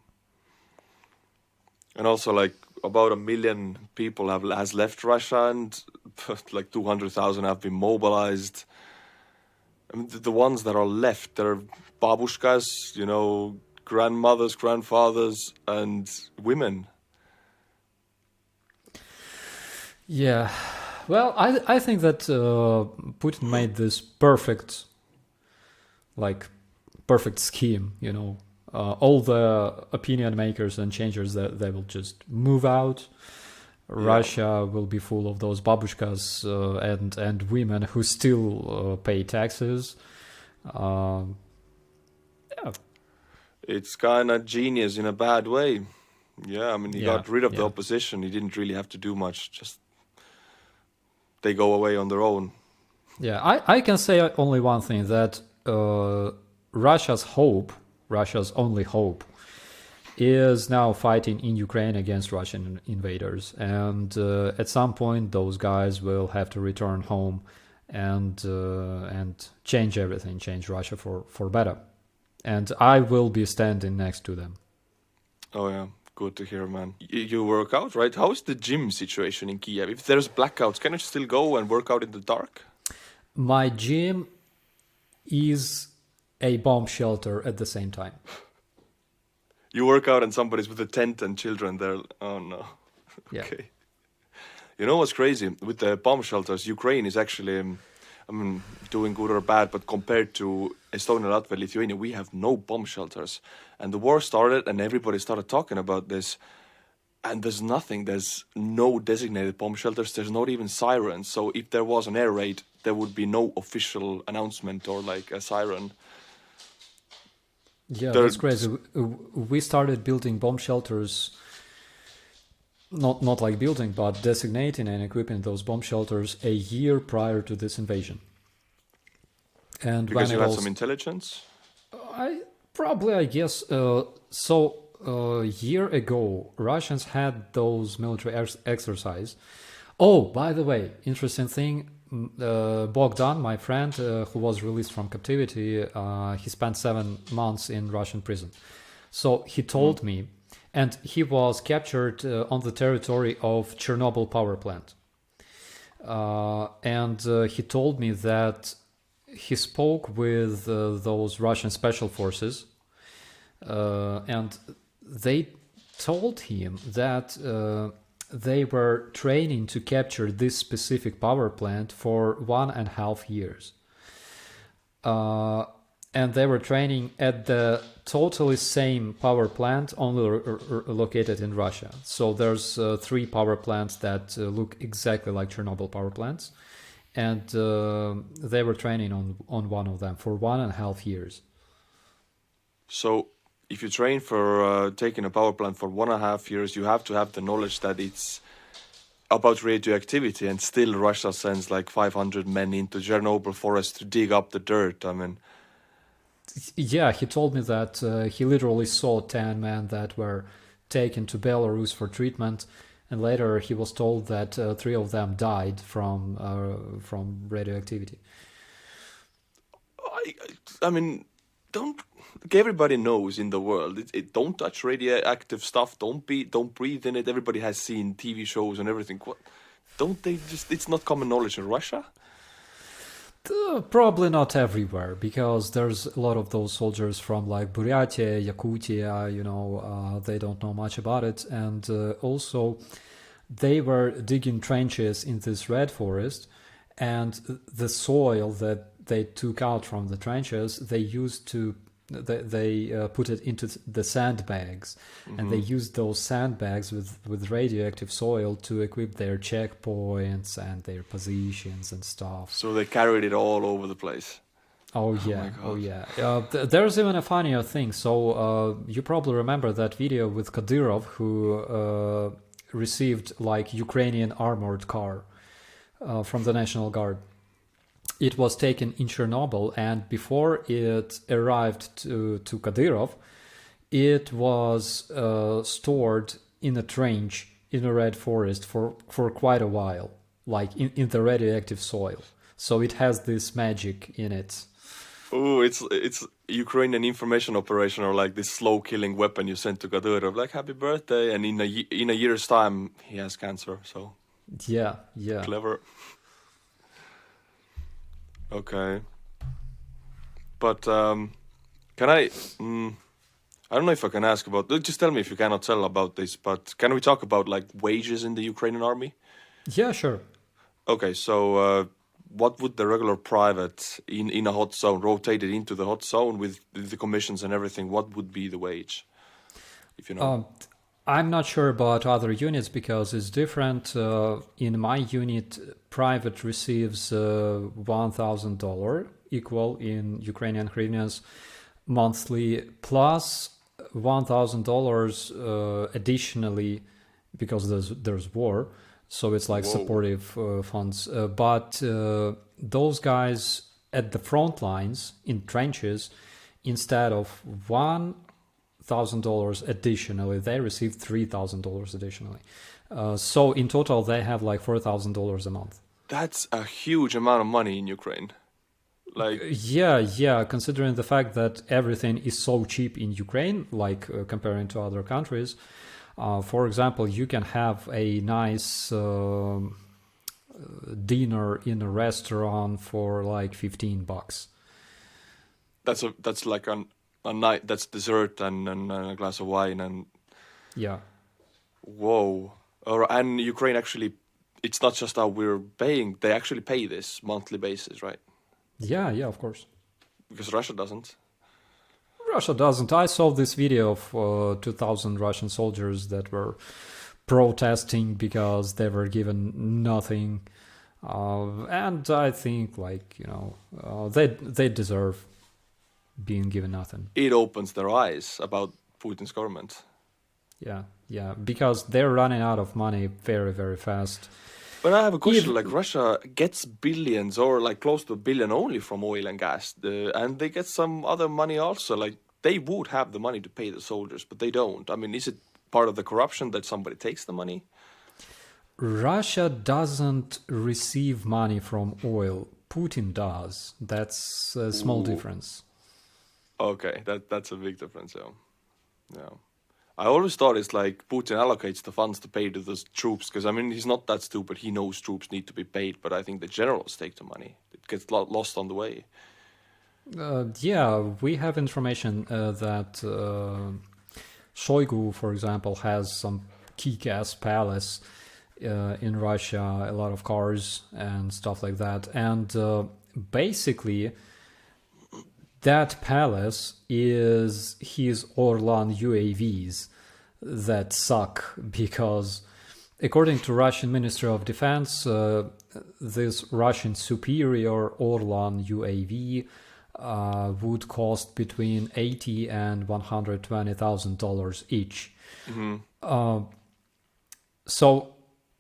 Speaker 1: And also, like, about 1 million people has left Russia, and like 200,000 have been mobilized. I mean, the ones that are left, they're babushkas, grandmothers, grandfathers, and women.
Speaker 2: Yeah, well, I think that Putin made this perfect scheme. All the opinion makers and changers, that they will just move out. Yeah. Russia will be full of those babushkas and women who still pay taxes. Yeah.
Speaker 1: It's kind of genius in a bad way. Yeah, I mean, he got rid of the opposition. He didn't really have to do much. Just they go away on their own.
Speaker 2: Yeah, I can say only one thing, that Russia's only hope is now fighting in Ukraine against Russian invaders. And at some point, those guys will have to return home and change everything, change Russia for better. And I will be standing next to them.
Speaker 1: Oh, yeah. Good to hear, man. You work out, right? How is the gym situation in Kiev? If there's blackouts, can you still go and work out in the dark?
Speaker 2: My gym is a bomb shelter at the same time.
Speaker 1: You work out and somebody's with a tent and children there. Oh, no.
Speaker 2: Yeah.
Speaker 1: Okay. You know what's crazy? With the bomb shelters, Ukraine is actually, doing good or bad, but compared to Estonia, Latvia, Lithuania, we have no bomb shelters. And the war started and everybody started talking about this. And there's nothing. There's no designated bomb shelters. There's not even sirens. So if there was an air raid, there would be no official announcement or like a siren.
Speaker 2: Yeah, that's crazy. We started building bomb shelters, not like building, but designating and equipping those bomb shelters a year prior to this invasion. And
Speaker 1: because you had some intelligence?
Speaker 2: I guess. So a year ago, Russians had those military exercise. Oh, by the way, interesting thing. Bogdan, my friend, who was released from captivity, he spent 7 months in Russian prison. So he told me, and he was captured on the territory of Chernobyl power plant. And he told me that he spoke with those Russian special forces, and they told him that they were training to capture this specific power plant for 1.5 years. And they were training at the totally same power plant, only located in Russia. So there's 3 power plants that look exactly like Chernobyl power plants. And they were training on one of them for 1.5 years.
Speaker 1: So if you train for taking a power plant for 1.5 years, you have to have the knowledge that it's about radioactivity, and still Russia sends like 500 men into Chernobyl forest to dig up the dirt. I mean,
Speaker 2: yeah, he told me that he literally saw 10 men that were taken to Belarus for treatment, and later he was told that 3 of them died from radioactivity.
Speaker 1: I mean, don't. Everybody knows in the world, don't touch radioactive stuff. Don't breathe in it. Everybody has seen TV shows and everything. What, don't they just? It's not common knowledge in Russia.
Speaker 2: Probably not everywhere, because there's a lot of those soldiers from like Buryatia, Yakutia, they don't know much about it. And also they were digging trenches in this red forest, and the soil that they took out from the trenches, they used to put it into the sandbags, and they used those sandbags with radioactive soil to equip their checkpoints and their positions and stuff.
Speaker 1: So they carried it all over the place.
Speaker 2: Oh yeah. There's even a funnier thing. So you probably remember that video with Kadyrov, who received like Ukrainian armored car from the National Guard. It was taken in Chernobyl, and before it arrived to Kadyrov, it was stored in a trench in a red forest for quite a while, like in the radioactive soil. So it has this magic in it.
Speaker 1: Oh, it's Ukrainian information operation, or like this slow killing weapon you sent to Kadyrov, like happy birthday, and in a year's time he has cancer. So
Speaker 2: yeah,
Speaker 1: clever. Okay, but can I? I don't know if I can ask about. Just tell me if you cannot tell about this. But can we talk about like wages in the Ukrainian army?
Speaker 2: Yeah, sure.
Speaker 1: Okay, so what would the regular private in a hot zone, rotated into the hot zone with the commissions and everything, what would be the wage? If you know.
Speaker 2: I'm not sure about other units because it's different. In my unit, private receives $1,000 equal in Ukrainian hryvnias monthly, plus $1,000 additionally because there's war. So it's like supportive funds. But those guys at the front lines in trenches, instead of $1,000 additionally, they receive $3,000 additionally. So in total, they have like $4,000 a month.
Speaker 1: That's a huge amount of money in Ukraine. Like
Speaker 2: yeah, considering the fact that everything is so cheap in Ukraine, like comparing to other countries. For example, you can have a nice dinner in a restaurant for like $15.
Speaker 1: That's like a night. That's dessert and a glass of wine and.
Speaker 2: Yeah.
Speaker 1: Whoa. And Ukraine actually, it's not just how we're paying. They actually pay this monthly basis, right?
Speaker 2: Yeah, of course.
Speaker 1: Because Russia doesn't.
Speaker 2: Russia doesn't. I saw this video of 2,000 Russian soldiers that were protesting because they were given nothing. And I think, like, they deserve being given nothing.
Speaker 1: It opens their eyes about Putin's government.
Speaker 2: Yeah, because they're running out of money very, very fast.
Speaker 1: But I have a question, like Russia gets billions or like close to $1 billion only from oil and gas, and they get some other money also. Like they would have the money to pay the soldiers, but they don't. I mean, is it part of the corruption that somebody takes the money?
Speaker 2: Russia doesn't receive money from oil. Putin does. That's a small difference.
Speaker 1: Okay, that's a big difference, yeah. I always thought it's like Putin allocates the funds to pay to those troops because I mean he's not that stupid. He knows troops need to be paid, but I think the generals take the money. It gets lost on the way.
Speaker 2: Yeah, we have information that Shoigu, for example, has some kick-ass palace in Russia, a lot of cars and stuff like that. And basically, that palace is his Orlan UAVs that suck because, according to Russian Ministry of Defense, this Russian superior Orlan UAV would cost between $80,000 and $120,000 each. So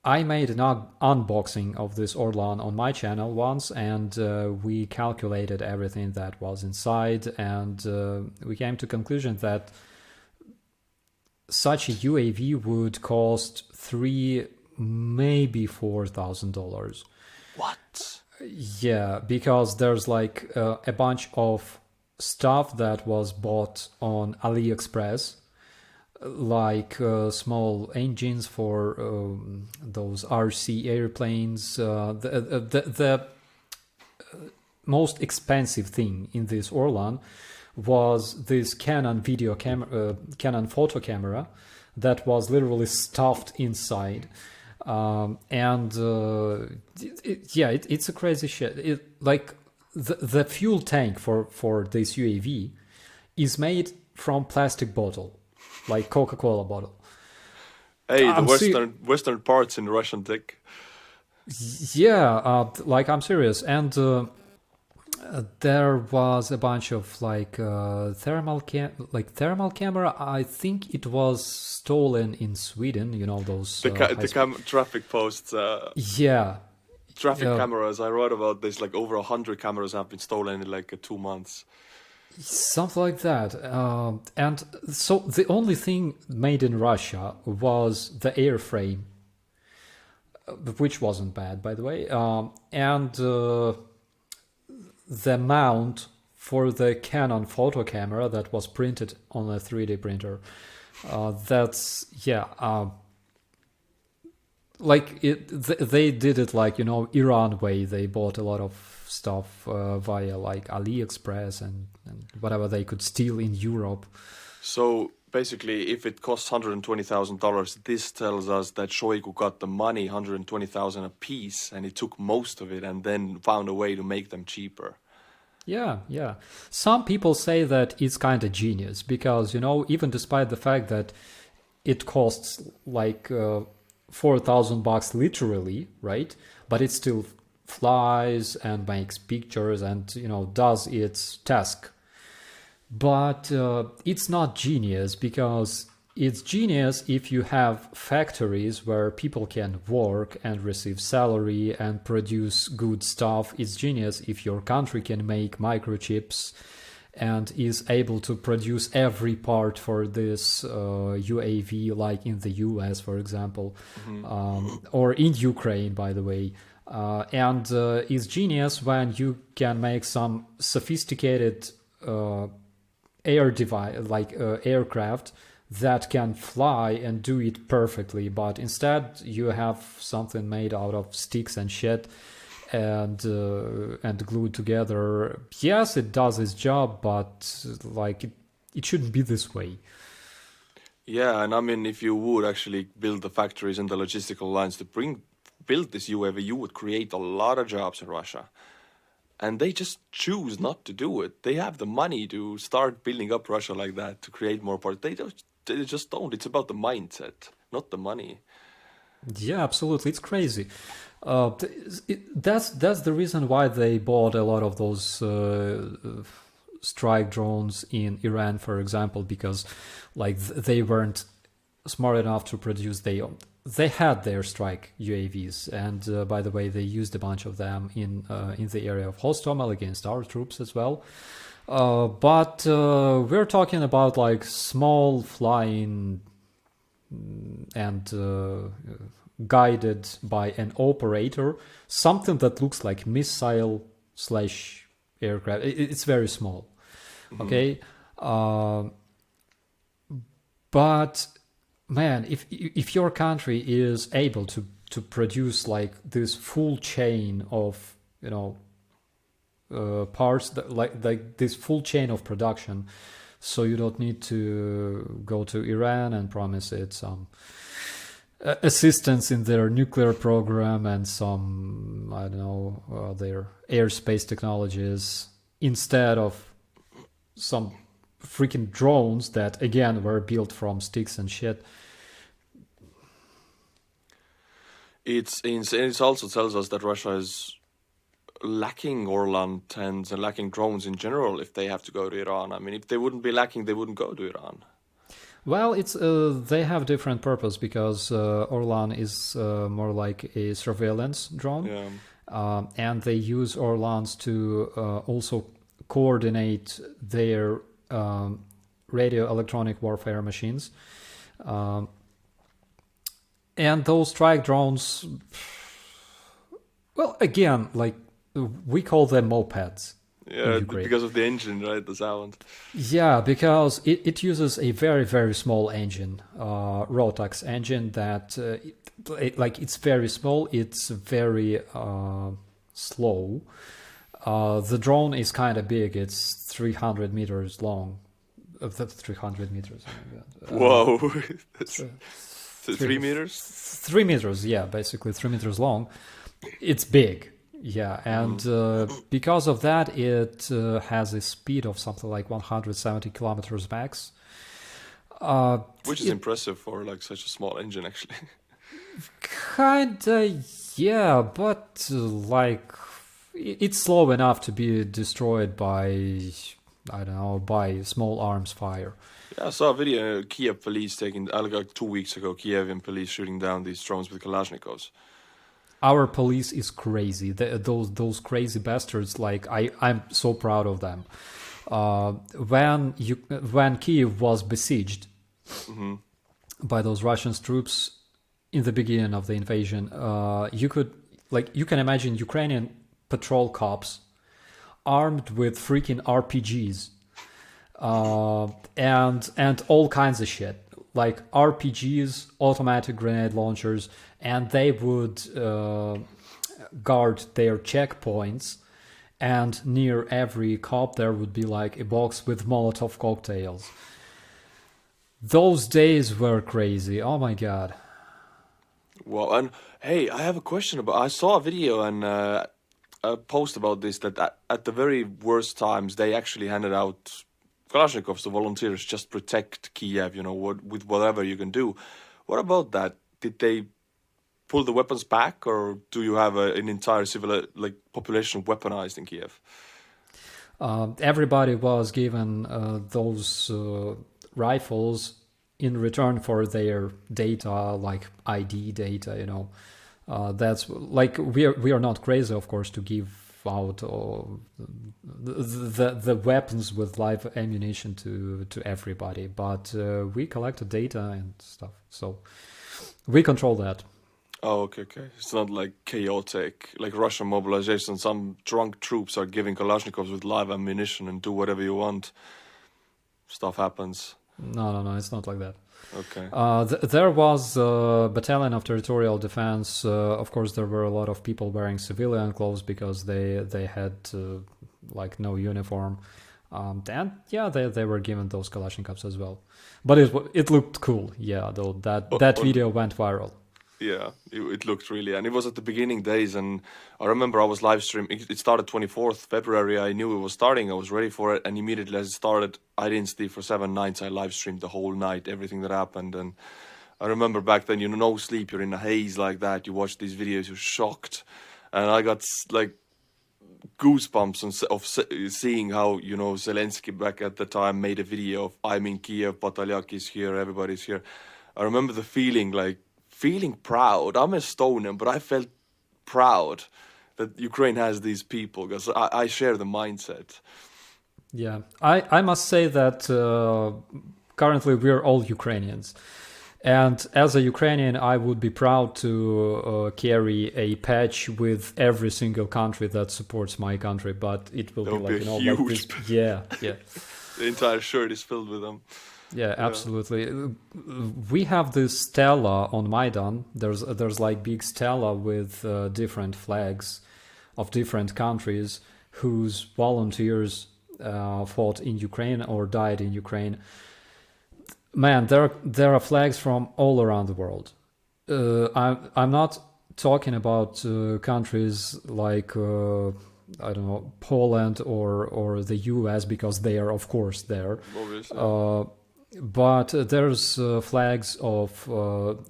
Speaker 2: I made an unboxing of this Orlan on my channel once, and we calculated everything that was inside, and we came to conclusion that such a UAV would cost $3,000, maybe $4,000.
Speaker 1: What?
Speaker 2: Yeah, because there's like a bunch of stuff that was bought on AliExpress, like small engines for those RC airplanes. The most expensive thing in this Orlan was this Canon Canon photo camera that was literally stuffed inside. It's a crazy shit. Like the fuel tank for this UAV is made from plastic bottle, like Coca-Cola bottle.
Speaker 1: Hey, the Western parts in Russian tech.
Speaker 2: Yeah, like I'm serious. And there was a bunch of like thermal camera. I think it was stolen in Sweden. You know those
Speaker 1: traffic posts.
Speaker 2: Yeah,
Speaker 1: traffic cameras. I wrote about this. Like over 100 cameras have been stolen in like 2 months.
Speaker 2: Something like that. And so the only thing made in Russia was the airframe, which wasn't bad, by the way, and the mount for the Canon photo camera that was printed on a 3D printer. They did it like, Iran way. They bought a lot of stuff via like AliExpress and whatever they could steal in Europe.
Speaker 1: So basically, if it costs $120,000, this tells us that Shoigu got the money, $120,000 a piece, and he took most of it and then found a way to make them cheaper.
Speaker 2: Yeah. Some people say that it's kind of genius because, even despite the fact that it costs like $4,000 literally, right? But it still flies and makes pictures and, does its task. But it's not genius because it's genius if you have factories where people can work and receive salary and produce good stuff. It's genius if your country can make microchips and is able to produce every part for this UAV, like in the US, for example, or in Ukraine, by the way. And it's genius when you can make some sophisticated aircraft that can fly and do it perfectly, but instead you have something made out of sticks and shit and glued together. Yes, it does its job, but like it shouldn't be this way.
Speaker 1: Yeah, and I mean, if you would actually build the factories and the logistical lines to build this UAV, you would create a lot of jobs in Russia. And they just choose not to do it. They have the money to start building up Russia like that, to create more parts. They just don't. It's about the mindset, not the money.
Speaker 2: Yeah, absolutely. It's crazy. That's the reason why they bought a lot of those strike drones in Iran, for example, because like they weren't smart enough to produce they had their strike UAVs, and by the way, they used a bunch of them in the area of Hostomel against our troops as well. But we're talking about like small flying and guided by an operator, something that looks like missile/aircraft. It's very small. Okay. But man, if your country is able to produce like this full chain of parts that, like this full chain of production, so you don't need to go to Iran and promise it some assistance in their nuclear program and some, I don't know, their airspace technologies, instead of some freaking drones that again were built from sticks and shit.
Speaker 1: It's insane. It also tells us that Russia is lacking Orlan 10s and lacking drones in general if they have to go to Iran. I mean, if they wouldn't be lacking, they wouldn't go to Iran.
Speaker 2: Well, it's they have different purpose, because Orlan is more like a surveillance drone, and they use Orlans to also coordinate their radio electronic warfare machines. And those strike drones, well, again, like we call them mopeds.
Speaker 1: Yeah, because of the engine, right? The sound.
Speaker 2: Yeah, because it uses a very, very small engine, Rotax engine that, it's very small, it's very slow. The drone is kind of big, it's 300 meters long. That's 300 meters. Oh my God.
Speaker 1: Whoa, that's 3 meters?
Speaker 2: 3 meters, yeah, basically 3 meters long. It's big. Yeah, and because of that, it has a speed of something like 170 kilometers max.
Speaker 1: Which is impressive for like such a small engine, actually.
Speaker 2: Kinda, yeah, but like it's slow enough to be destroyed by, I don't know, by small arms fire.
Speaker 1: Yeah, I saw a video. Kiev police taking like 2 weeks ago. Kievan police shooting down these drones with Kalashnikovs.
Speaker 2: Our police is crazy. Those crazy bastards. Like I'm so proud of them. When Kiev was besieged by those Russian troops in the beginning of the invasion, you can imagine Ukrainian patrol cops armed with freaking RPGs and all kinds of shit. Like RPGs, automatic grenade launchers, and they would guard their checkpoints, and near every cop there would be like a box with Molotov cocktails. Those days were crazy. Oh my God.
Speaker 1: Well, and hey, I have a question I saw a video and a post about this, that at the very worst times they actually handed out Kalashnikovs to volunteers, just protect Kiev, with whatever you can do. What about that? Did they pull the weapons back, or do you have an entire civil population weaponized in Kiev?
Speaker 2: Everybody was given those rifles in return for their data, like ID data. That's like we are not crazy, of course, to give out the weapons with live ammunition to everybody, but we collected data and stuff, so we control that.
Speaker 1: Oh, okay. It's not like chaotic, like Russian mobilization. Some drunk troops are giving Kalashnikovs with live ammunition and do whatever you want. Stuff happens.
Speaker 2: No, it's not like that.
Speaker 1: Okay.
Speaker 2: There was a battalion of territorial defense. Of course, there were a lot of people wearing civilian clothes because they had no uniform. And yeah, they were given those Kalashnikovs as well. But it looked cool. Yeah, though that video went viral.
Speaker 1: Yeah, it looked really, and it was at the beginning days, and I remember I was live streaming. It started 24th February. I knew it was starting. I was ready for it, and immediately as it started, I didn't sleep for 7 nights. I live streamed the whole night, everything that happened, and I remember back then, no sleep. You're in a haze like that. You watch these videos, you're shocked, and I got like goosebumps of seeing how Zelensky back at the time made a video of I'm in Kiev, Patalyak is here, everybody's here. I remember the feeling proud. I'm Estonian, but I felt proud that Ukraine has these people because I share the mindset.
Speaker 2: Yeah, I must say that currently we're all Ukrainians. And as a Ukrainian, I would be proud to carry a patch with every single country that supports my country, but it will be
Speaker 1: huge.
Speaker 2: Yeah.
Speaker 1: The entire shirt is filled with them.
Speaker 2: Yeah,
Speaker 1: Yeah.
Speaker 2: absolutely. We have this stela on Maidan. There's like big stela with different flags of different countries whose volunteers fought in Ukraine or died in Ukraine. Man, there are flags from all around the world. I'm not talking about countries like I don't know, Poland or the U.S. because they are of course there.
Speaker 1: Obviously.
Speaker 2: But there's flags of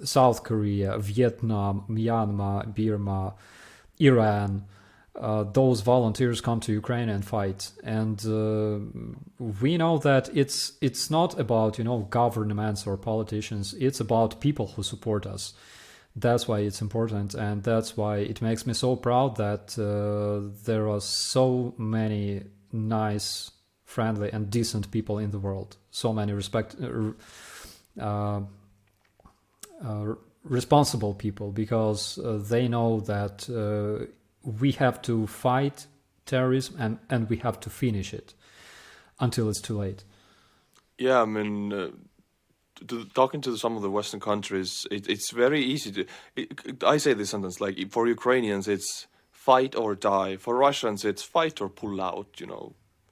Speaker 2: South Korea, Vietnam, Myanmar, Burma, Iran. Those volunteers come to Ukraine and fight, and we know that it's not about governments or politicians. It's about people who support us. That's why it's important, and that's why it makes me so proud that there are so many nice, friendly, and decent people in the world. So many uh, responsible people, because they know that we have to fight terrorism and we have to finish it until it's too late.
Speaker 1: Yeah, I mean, talking to some of the Western countries, it's very easy to. I say this sentence like for Ukrainians, it's fight or die. For Russians, it's fight or pull out.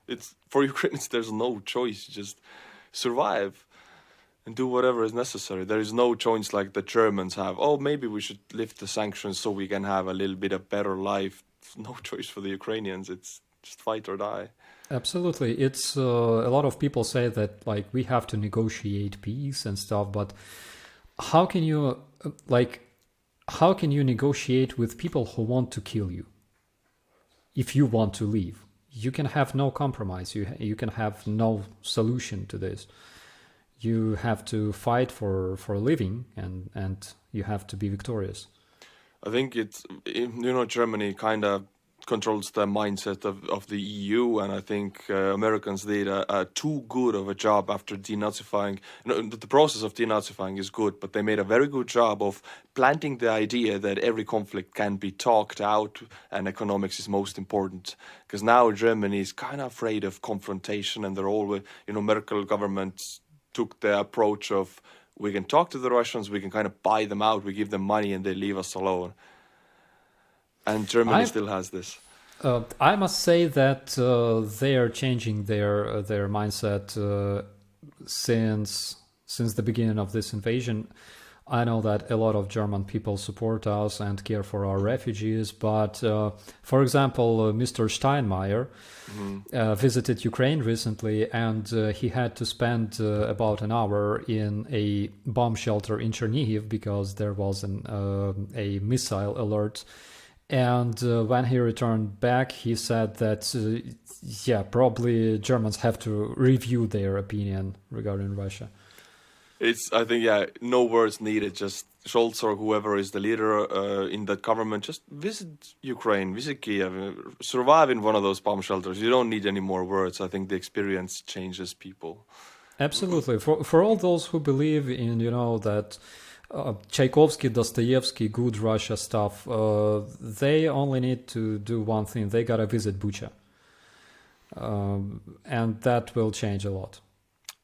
Speaker 1: It's for Ukrainians. There's no choice. Just survive and do whatever is necessary. There is no choice like the Germans have. Oh, maybe we should lift the sanctions so we can have a little bit of better life. No choice for the Ukrainians. It's just fight or die.
Speaker 2: Absolutely. It's a lot of people say that like we have to negotiate peace and stuff, but how can you how can you negotiate with people who want to kill you if you want to leave? You can have no compromise. You can have no solution to this. You have to fight for a living, and you have to be victorious.
Speaker 1: I think Germany kind of controls the mindset of the EU, and I think Americans did a too good of a job after denazifying. The process of denazifying is good, but they made a very good job of planting the idea that every conflict can be talked out and economics is most important. Because now Germany is kind of afraid of confrontation, and they're always, Merkel government took the approach of we can talk to the Russians, we can kind of buy them out, we give them money, and they leave us alone. And Germany still has this.
Speaker 2: I must say that they are changing their mindset since the beginning of this invasion. I know that a lot of German people support us and care for our refugees, but for example, Mr. Steinmeier visited Ukraine recently, and he had to spend about an hour in a bomb shelter in Chernihiv because there was a missile alert. And when he returned back, he said that, probably Germans have to review their opinion regarding Russia.
Speaker 1: I think, no words needed. Just Scholz or whoever is the leader in that government, just visit Ukraine, visit Kiev, survive in one of those bomb shelters. You don't need any more words. I think the experience changes people.
Speaker 2: Absolutely. For all those who believe in, that Tchaikovsky, Dostoevsky, good Russia stuff, they only need to do one thing. They gotta visit Bucha. And that will change a lot.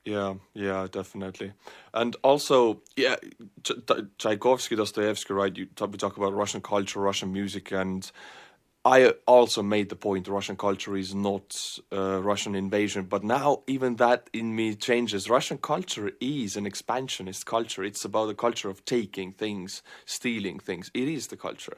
Speaker 1: Yeah, definitely. And also, Tchaikovsky, Dostoevsky, right? We talk about Russian culture, Russian music, and I also made the point Russian culture is not Russian invasion, but now even that in me changes. Russian culture is an expansionist culture. It's about the culture of taking things, stealing things. It is the culture.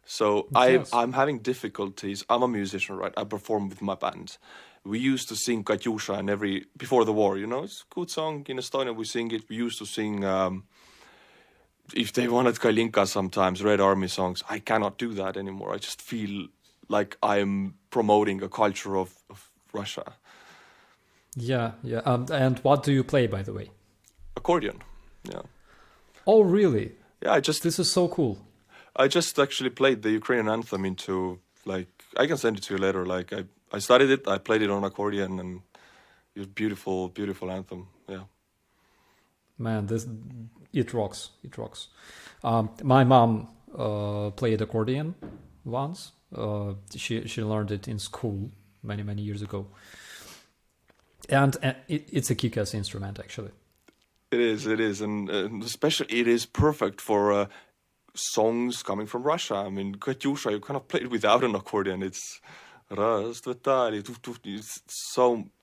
Speaker 1: So
Speaker 2: Yes.
Speaker 1: I'm having difficulties. I'm a musician, right? I perform with my band. We used to sing Katyusha and before the war, it's a good song in Estonia. We sing it. We used to sing if they wanted Kalinka sometimes, Red Army songs. I cannot do that anymore. I just feel like I'm promoting a culture of Russia.
Speaker 2: Yeah. And what do you play, by the way?
Speaker 1: Accordion. Yeah.
Speaker 2: Oh, really?
Speaker 1: Yeah,
Speaker 2: This is so cool.
Speaker 1: I just actually played the Ukrainian anthem into, I can send it to you later. I studied it, I played it on accordion, and it was beautiful, beautiful anthem. Yeah.
Speaker 2: Man, it rocks. It rocks. My mom played accordion once. She learned it in school many years ago. And it's a kick-ass instrument, actually.
Speaker 1: It is, and especially it is perfect for songs coming from Russia. I mean, Katyusha, you cannot play it without an accordion. It's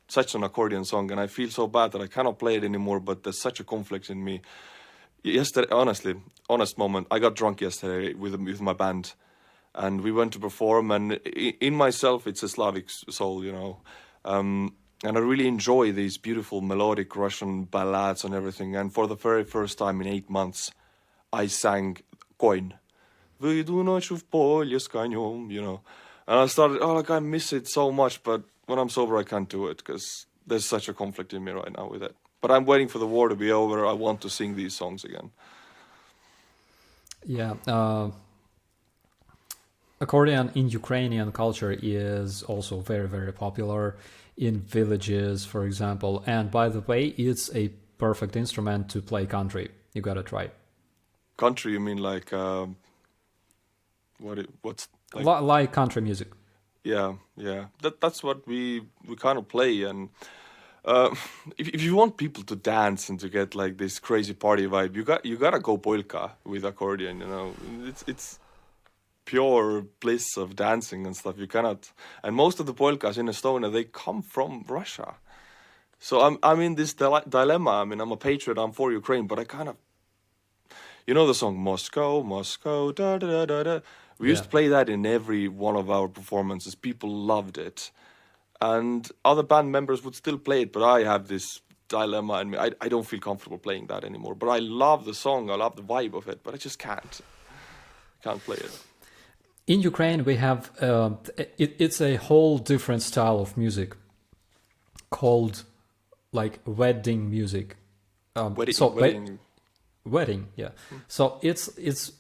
Speaker 1: such an accordion song, and I feel so bad that I cannot play it anymore. But there's such a conflict in me. Yesterday, honest moment, I got drunk yesterday with my band, and we went to perform. And in myself, it's a Slavic soul, you know. And I really enjoy these beautiful melodic Russian ballads and everything. And for the very first time in 8 months, I sang Coin. Выйду ночью в поле с конем, you know. And I started, like I miss it so much, but when I'm sober, I can't do it because there's such a conflict in me right now with it. But I'm waiting for the war to be over. I want to sing these songs again.
Speaker 2: Yeah. Accordion in Ukrainian culture is also very, very popular in villages, for example. And by the way, it's a perfect instrument to play country. You gotta try.
Speaker 1: Country, you mean like what's
Speaker 2: like country music?
Speaker 1: Yeah. That's what we kind of play. And if you want people to dance and to get like this crazy party vibe, you gotta go polka with accordion. You know, it's pure bliss of dancing and stuff. You cannot, and most of the polkas in Estonia, they come from Russia. So I'm in this dilemma. I mean, I'm a patriot, I'm for Ukraine, but I kind of, you know the song Moscow, Moscow, da da da da da. We used to play that in every one of our performances. People loved it, and other band members would still play it, but I have this dilemma in me. I don't feel comfortable playing that anymore. But I love the song, I love the vibe of it, but I just can't play it.
Speaker 2: In Ukraine, we have it's a whole different style of music called like wedding music. Wedding, yeah. So it's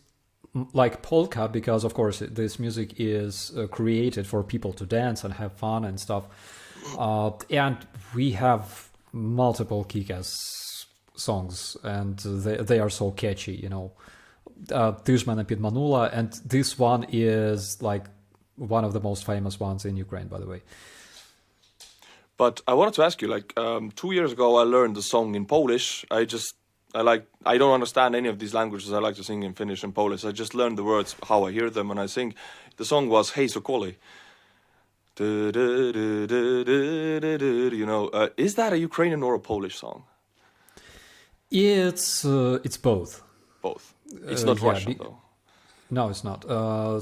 Speaker 2: like polka because, of course, this music is created for people to dance and have fun and stuff. And we have multiple kick-ass songs, and they are so catchy, you know. Ти ж мене підманула, and this one is like one of the most famous ones in Ukraine, by the way.
Speaker 1: But I wanted to ask you, like 2 years ago, I learned the song in Polish. I don't understand any of these languages. I like to sing in Finnish and Polish. I just learned the words, how I hear them, and I sing. The song was Hey Sokoli. You know, is that a Ukrainian or a Polish song?
Speaker 2: It's both.
Speaker 1: Both. It's not Russian, though.
Speaker 2: No, it's not.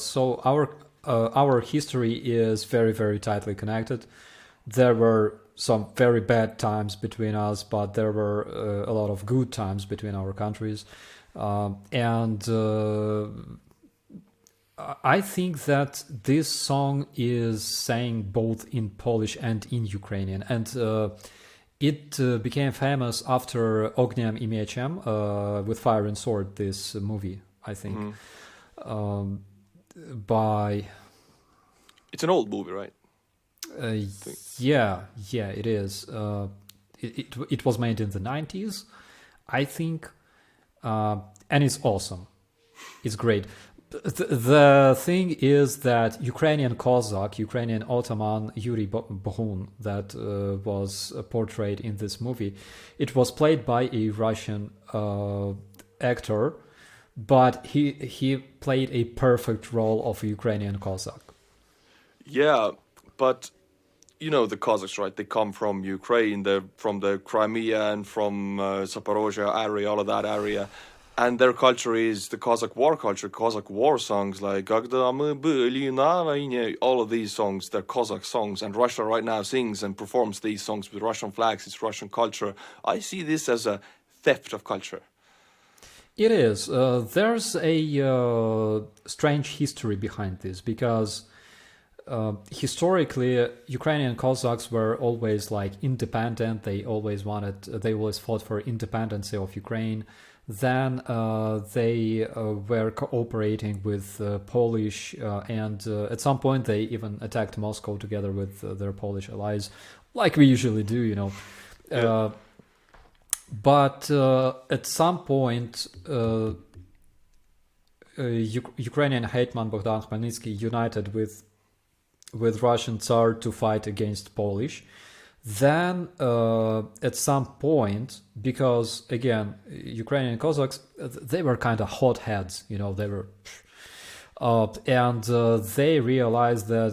Speaker 2: So our history is very, very tightly connected. There were some very bad times between us, but there were a lot of good times between our countries. And I think that this song is sang both in Polish and in Ukrainian. And it became famous after Ogniem i Mieczem, with Fire and Sword, this movie, I think.
Speaker 1: It's an old movie, right?
Speaker 2: Yeah, it is. It was made in the 90s, I think, and it's awesome. It's great. The thing is that Ukrainian Cossack, Ukrainian Ottoman Yuri Bohun, that was portrayed in this movie, it was played by a Russian actor, but he played a perfect role of a Ukrainian Cossack.
Speaker 1: Yeah, but you know the Cossacks, right? They come from Ukraine. They're from the Crimea and from Zaporozhye area, all of that area. And their culture is the Cossack war culture, Cossack war songs like «Когда мы были на войне», all of these songs, they're Cossack songs. And Russia right now sings and performs these songs with Russian flags. It's Russian culture. I see this as a theft of culture.
Speaker 2: It is. There's a strange history behind this because historically, Ukrainian Cossacks were always like independent. They always fought for independence of Ukraine. Then they were cooperating with Polish, and at some point they even attacked Moscow together with their Polish allies, like we usually do, you know.
Speaker 1: Yeah.
Speaker 2: But at some point, Ukrainian Hetman Bogdan Khmelnytsky united with Russian Tsar to fight against Polish. Then at some point, because again, Ukrainian Cossacks, they were kind of hotheads, they were. And they realized that,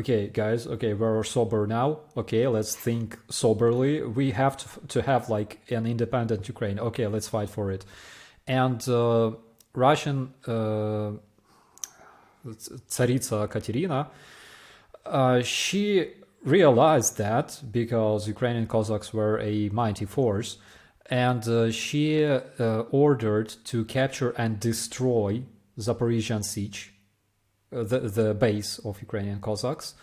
Speaker 2: okay, guys, okay, we're sober now. Okay, let's think soberly. We have to have like an independent Ukraine. Okay, let's fight for it. And Russian Tsaritsa Katerina, she realized that because Ukrainian Cossacks were a mighty force, and she ordered to capture and destroy Zaporizhian siege, the base of Ukrainian Cossacks,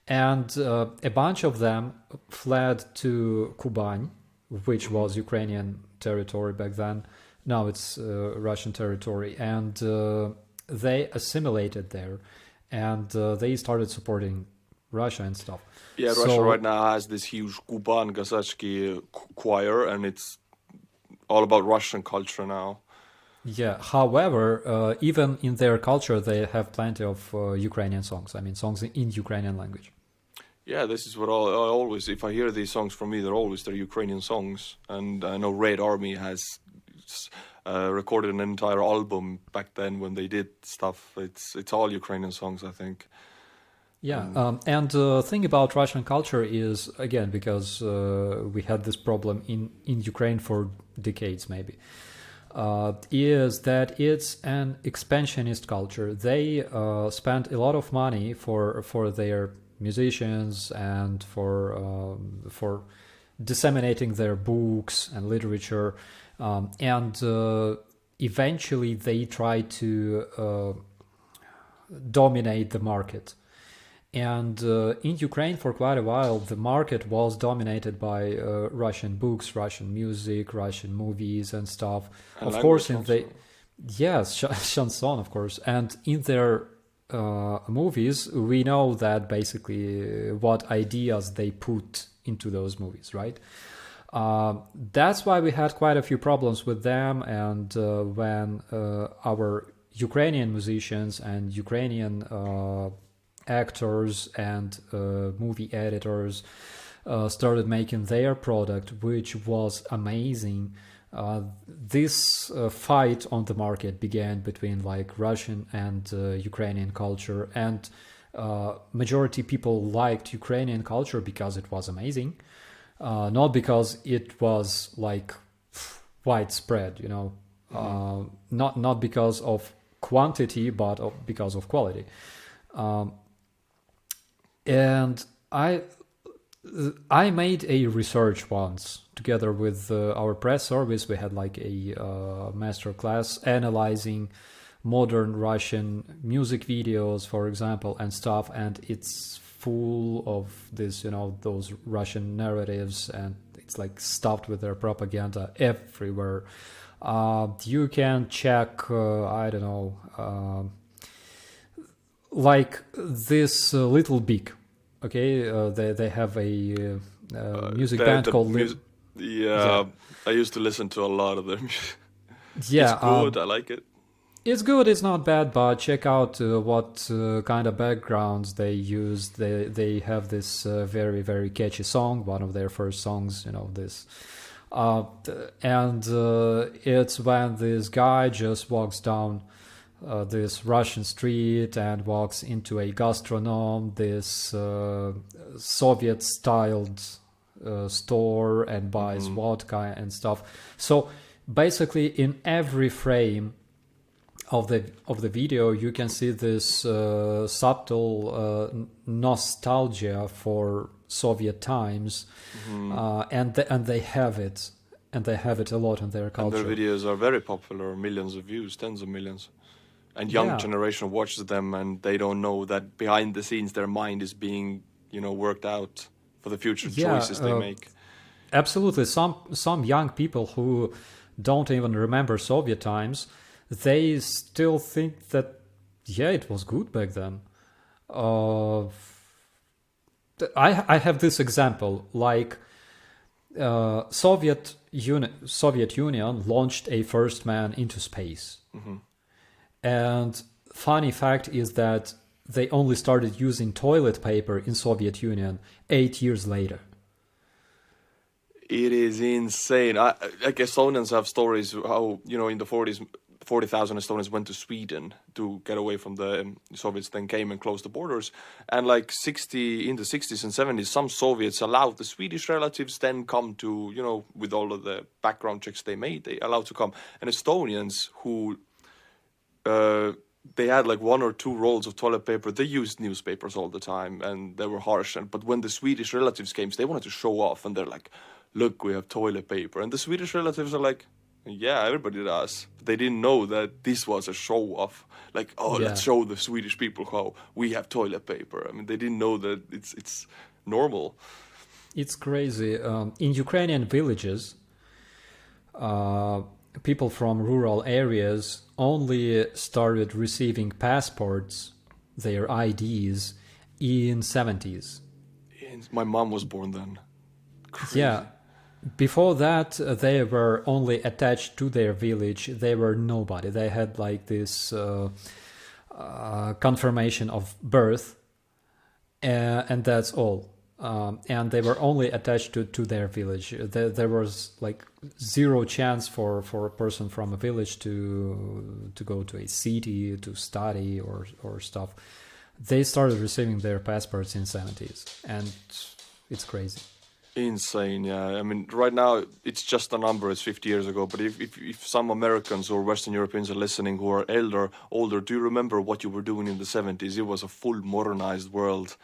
Speaker 2: and a bunch of them fled to Kuban, which was Ukrainian territory back then. Now it's Russian territory, and they assimilated there, and they started supporting Russia and stuff.
Speaker 1: Yeah, Russia right now has this huge Kuban Kazakhsky choir, and it's all about Russian culture now.
Speaker 2: Yeah, however, even in their culture, they have plenty of Ukrainian songs. I mean, songs in Ukrainian language.
Speaker 1: Yeah, this is what I always, if I hear these songs from me, they're Ukrainian songs. And I know Red Army has recorded an entire album back then when they did stuff. It's all Ukrainian songs, I think.
Speaker 2: Yeah, and the thing about Russian culture is, again, because we had this problem in Ukraine for decades maybe, is that it's an expansionist culture. They spend a lot of money for their musicians and for disseminating their books and literature, and eventually they try to dominate the market. And in Ukraine, for quite a while, the market was dominated by Russian books, Russian music, Russian movies, and stuff.
Speaker 1: And
Speaker 2: of course,
Speaker 1: yes,
Speaker 2: chanson, of course, and in their movies, we know that basically what ideas they put into those movies, right? That's why we had quite a few problems with them, and when our Ukrainian musicians and Ukrainian actors and movie editors started making their product, which was amazing. This fight on the market began between like Russian and Ukrainian culture, and majority people liked Ukrainian culture because it was amazing, not because it was like widespread, not because of quantity, but because of quality. And I made a research once together with our press service. We had like a master class analyzing modern Russian music videos, for example, and stuff. And it's full of this, those Russian narratives, and it's like stuffed with their propaganda everywhere. You can check, I don't know, like this Little Big, okay? They have a music band called
Speaker 1: yeah, I used to listen to a lot of them.
Speaker 2: Yeah,
Speaker 1: it's good. I like it.
Speaker 2: It's good. It's not bad, but check out what kind of backgrounds they use. They have this very, very catchy song, one of their first songs. This. And it's when this guy just walks down this Russian street and walks into a gastronome, this Soviet-styled store, and buys vodka and stuff. So basically, in every frame of the video, you can see this subtle nostalgia for Soviet times, and they have it, and they have it a lot in their culture.
Speaker 1: And their videos are very popular, millions of views, tens of millions. And young generation watches them, and they don't know that behind the scenes their mind is being, worked out for the future choices they make.
Speaker 2: Absolutely. Some young people who don't even remember Soviet times, they still think that, it was good back then. I have this example, like Soviet Union launched a first man into space. And funny fact is that they only started using toilet paper in Soviet Union 8 years later.
Speaker 1: It is insane. Like Estonians have stories how, in the 40s, 40,000 Estonians went to Sweden to get away from the Soviets, then came and closed the borders. And like in the 60s and 70s, some Soviets allowed the Swedish relatives then come to, with all of the background checks they made, they allowed to come. And Estonians who, they had like 1 or 2 rolls of toilet paper, they used newspapers all the time and they were harsh. But when the Swedish relatives came, they wanted to show off and they're like, look, we have toilet paper. And the Swedish relatives are like, yeah, everybody does. They didn't know that this was a show off. Like, let's show the Swedish people how we have toilet paper. I mean, they didn't know that it's normal.
Speaker 2: It's crazy. In Ukrainian villages, people from rural areas only started receiving passports, their IDs, in 70s.
Speaker 1: My mom was born then. Crazy.
Speaker 2: Yeah. Before that, they were only attached to their village. They were nobody. They had like this confirmation of birth, and that's all. And they were only attached to their village. There was like zero chance for a person from a village to go to a city to study or stuff. They started receiving their passports in 70s, and it's crazy.
Speaker 1: Insane, yeah. I mean, right now it's just a number. It's 50 years ago. But if some Americans or Western Europeans are listening who are older, do you remember what you were doing in the 70s? It was a full modernized world.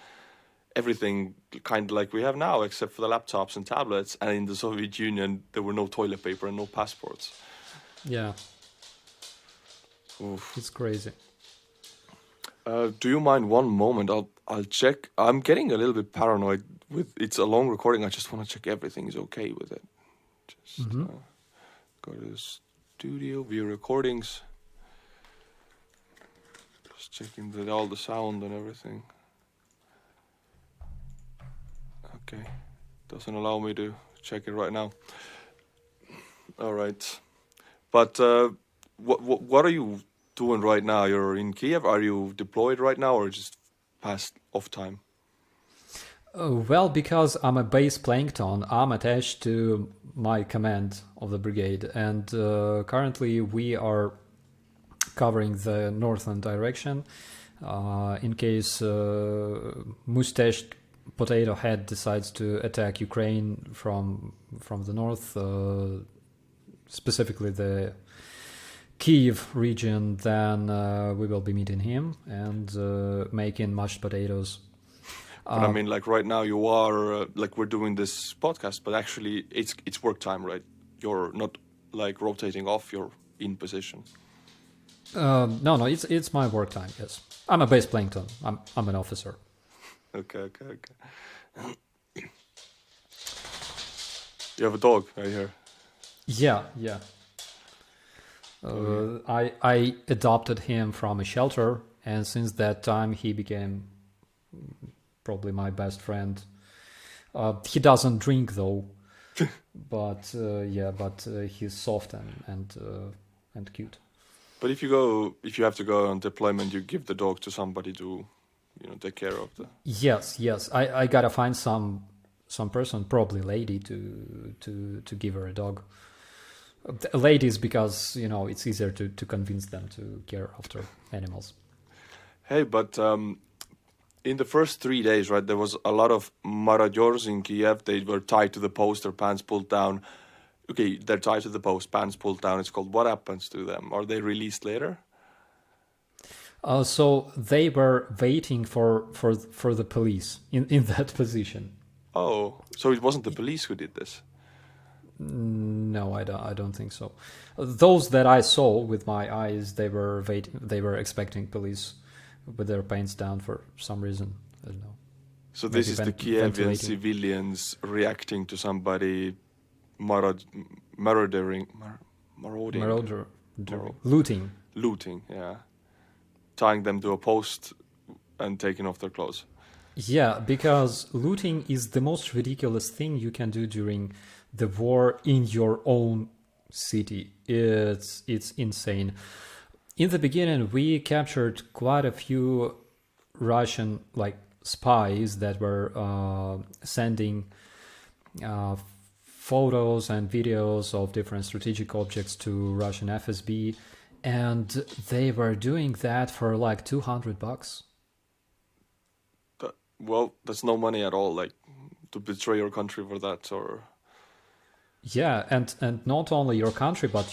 Speaker 1: Everything kind of like we have now, except for the laptops and tablets. And in the Soviet Union, there were no toilet paper and no passports.
Speaker 2: Yeah.
Speaker 1: Oof.
Speaker 2: It's crazy.
Speaker 1: Do you mind one moment? I'll check. I'm getting a little bit paranoid. It's a long recording. I just want to check everything is okay with it. Just go to the studio, view recordings. Just checking that all the sound and everything. Okay, doesn't allow me to check it right now. All right, but what are you doing right now? You're in Kiev. Are you deployed right now, or just past off time?
Speaker 2: Well, because I'm a base plankton, I'm attached to my command of the brigade, and currently we are covering the northern direction. In case Mustached Potato Head decides to attack Ukraine from the north, specifically the Kiev region, then we will be meeting him and making mashed potatoes.
Speaker 1: But I mean, like right now you are like we're doing this podcast, but actually it's work time, right? You're not like rotating off. You're in position.
Speaker 2: No, it's my work time. Yes, I'm a base plankton. I'm an officer.
Speaker 1: Okay. You have a dog, I hear.
Speaker 2: Yeah. I adopted him from a shelter, and since that time he became probably my best friend. He doesn't drink though, but he's soft and cute.
Speaker 1: But if you have to go on deployment, you give the dog to somebody to, take care of the.
Speaker 2: Yes. I gotta find some person, probably lady, to give her a dog. Ladies, because it's easier to convince them to care after animals.
Speaker 1: Hey, but in the first 3 days, right, there was a lot of marodiers in Kiev. They were tied to the post, their pants pulled down. Okay, they're tied to the post, pants pulled down. It's called. What happens to them? Are they released later?
Speaker 2: So they were waiting for the police in that position.
Speaker 1: Oh, so it wasn't the police who did this?
Speaker 2: No, I don't think so. Those that I saw with my eyes, they were waiting. They were expecting police with their pants down for some reason. I don't know.
Speaker 1: So this is the Kievian civilians reacting to somebody marauding, looting, yeah, tying them to a post and taking off their clothes.
Speaker 2: Yeah, because looting is the most ridiculous thing you can do during the war in your own city. It's insane. In the beginning, we captured quite a few Russian spies that were sending photos and videos of different strategic objects to Russian FSB, and they were doing that for like $200.
Speaker 1: Well, that's no money at all. Like to betray your country for that, or
Speaker 2: yeah, and not only your country, but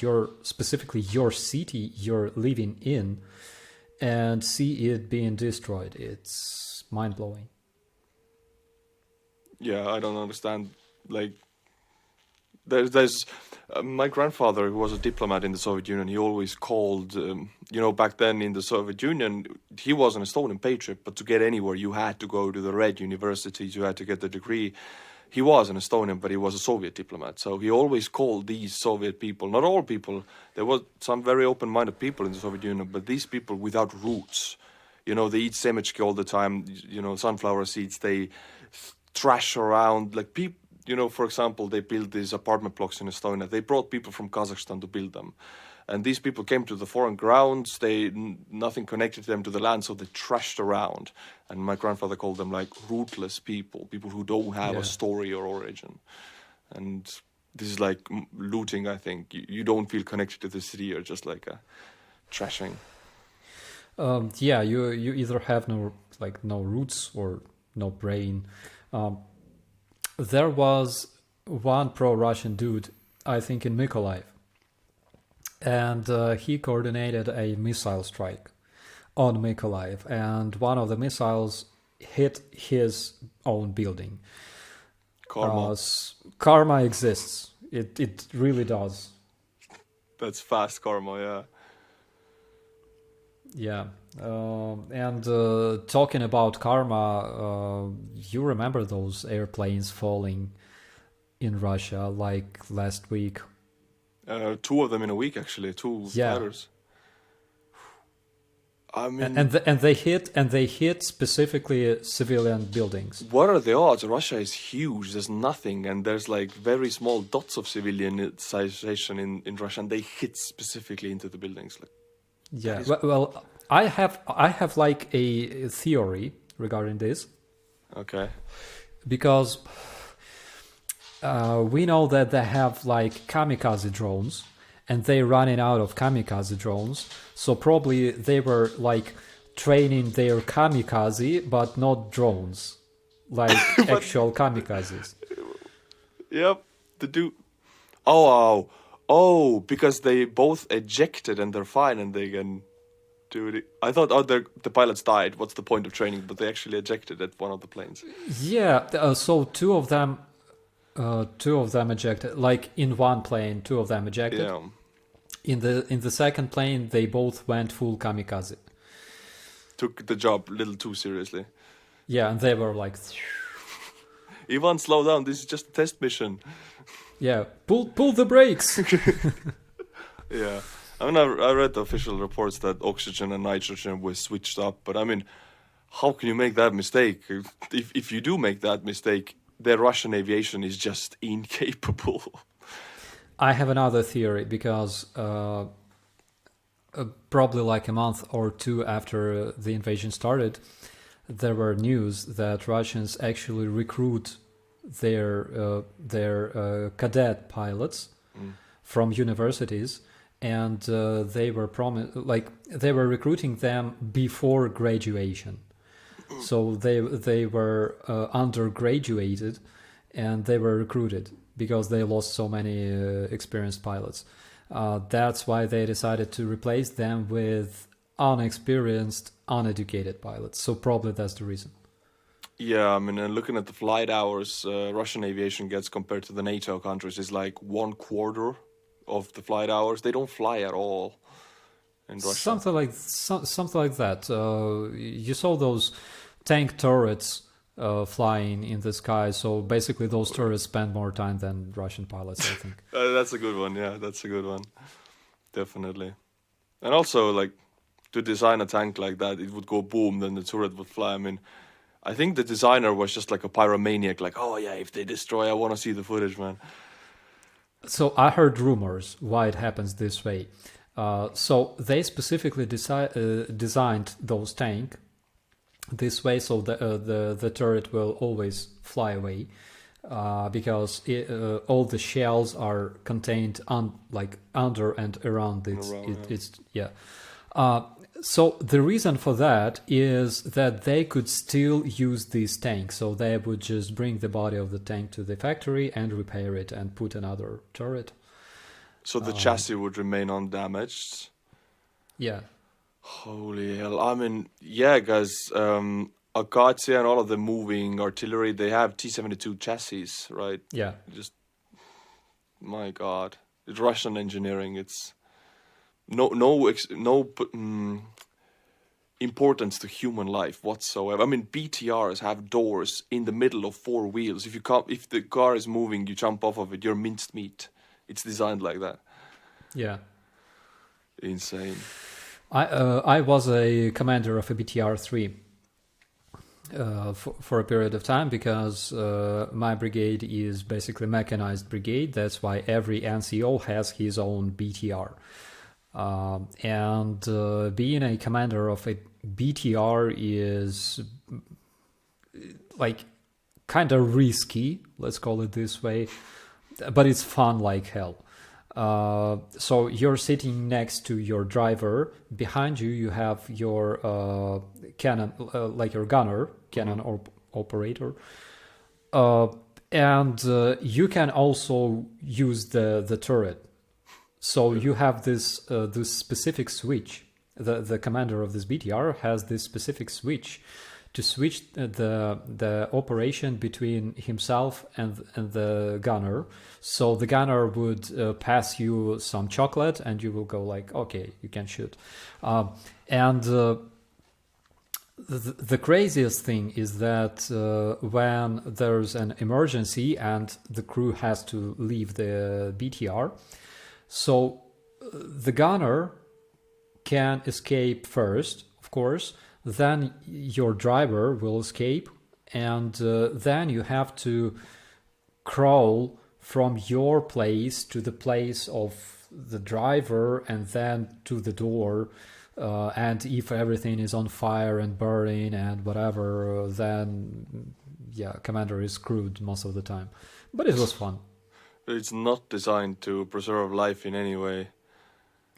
Speaker 2: specifically your city you're living in, and see it being destroyed. It's mind blowing.
Speaker 1: yeah, I don't understand. Like there's my grandfather, who was a diplomat in the Soviet Union. He always called, back then in the Soviet Union, he was an Estonian patriot, but to get anywhere, you had to go to the red universities. You had to get the degree. He was an Estonian, but he was a Soviet diplomat. So he always called these Soviet people, not all people, there was some very open-minded people in the Soviet Union, but these people without roots. They eat semechki all the time, sunflower seeds, they trash around, like people. For example, they built these apartment blocks in Estonia. They brought people from Kazakhstan to build them. And these people came to the foreign grounds. Nothing connected them to the land, so they trashed around. And my grandfather called them like rootless people who don't have a story or origin. And this is like looting, I think. You don't feel connected to the city, you're just like trashing.
Speaker 2: You either have no roots or no brain. There was one pro-Russian dude, I think in Mykolaiv, and he coordinated a missile strike on Mykolaiv, and one of the missiles hit his own building. Karma exists. It really does.
Speaker 1: That's fast karma, yeah.
Speaker 2: Yeah. And talking about karma, you remember those airplanes falling in Russia like last week?
Speaker 1: 2 of them in a week, actually. 2 fighters. I mean,
Speaker 2: and they hit specifically civilian buildings.
Speaker 1: What are the odds? Russia is huge. There's nothing, and there's like very small dots of civilization in Russia, and they hit specifically into the buildings. Like,
Speaker 2: yeah. Well, I have like a theory regarding this.
Speaker 1: Okay.
Speaker 2: Because we know that they have like kamikaze drones, and they're running out of kamikaze drones. So probably they were like training their kamikaze, but not drones, like actual kamikazes.
Speaker 1: Yep. The dude. Oh, because they both ejected and they're fine and they can do it. I thought, the pilots died. What's the point of training? But they actually ejected at one of the planes.
Speaker 2: Yeah. So two of them ejected. Like in one plane, 2 of them ejected.
Speaker 1: Yeah.
Speaker 2: In the second plane, they both went full kamikaze.
Speaker 1: Took the job a little too seriously.
Speaker 2: Yeah, and they were like,
Speaker 1: Ivan, slow down. This is just a test mission.
Speaker 2: Yeah, pull the brakes.
Speaker 1: Yeah. I mean, I read the official reports that oxygen and nitrogen were switched up, but I mean, how can you make that mistake? If you do make that mistake, the Russian aviation is just incapable.
Speaker 2: I have another theory because probably like a month or 2 after the invasion started, there were news that Russians actually recruit their cadet pilots from universities, and they were recruiting them before graduation. So they were undergraduated, and they were recruited because they lost so many experienced pilots. That's why they decided to replace them with unexperienced, uneducated pilots. So probably that's the reason.
Speaker 1: Yeah, I mean, looking at the flight hours Russian aviation gets compared to the NATO countries is like 1/4 of the flight hours. They don't fly at all in Russia.
Speaker 2: Something like that. You saw those tank turrets flying in the sky. So basically, those turrets spend more time than Russian pilots, I think.
Speaker 1: That's a good one. Yeah, that's a good one. Definitely. And also, like, to design a tank like that, it would go boom, then the turret would fly. I mean, I think the designer was just like a pyromaniac. Like, oh yeah, if they destroy, I want to see the footage, man.
Speaker 2: So I heard rumors why it happens this way. So they specifically designed those tanks this way, so the turret will always fly away. because all the shells are contained under and around it's yeah. So the reason for that is that they could still use these tanks. So they would just bring the body of the tank to the factory and repair it and put another turret.
Speaker 1: So the chassis would remain undamaged?
Speaker 2: Yeah.
Speaker 1: Holy hell. I mean, yeah, guys, Akatia and all of the moving artillery, they have T-72 chassis, right?
Speaker 2: Yeah.
Speaker 1: Just, my God. It's Russian engineering. It's no importance to human life whatsoever. I mean, BTRs have doors in the middle of four wheels. If the car is moving, you jump off of it. You're minced meat. It's designed like that.
Speaker 2: Yeah.
Speaker 1: Insane.
Speaker 2: I was a commander of a BTR-3 for a period of time because my brigade is basically mechanized brigade. That's why every NCO has his own BTR. And being a commander of a BTR is like kind of risky, let's call it this way, but it's fun like hell. So you're sitting next to your driver. Behind you, you have your cannon, like your gunner, cannon or operator, and you can also use the turret. So you have this specific switch. The commander of this BTR has this specific switch to switch the operation between himself and the gunner. So the gunner would pass you some chocolate, and you will go like, okay, you can shoot. And the craziest thing is that when there's an emergency and the crew has to leave the BTR, so the gunner can escape first, of course, then your driver will escape, and then you have to crawl from your place to the place of the driver and then to the door. And if everything is on fire and burning and whatever, then yeah, commander is screwed most of the time. But it was fun.
Speaker 1: It's not designed to preserve life in any way.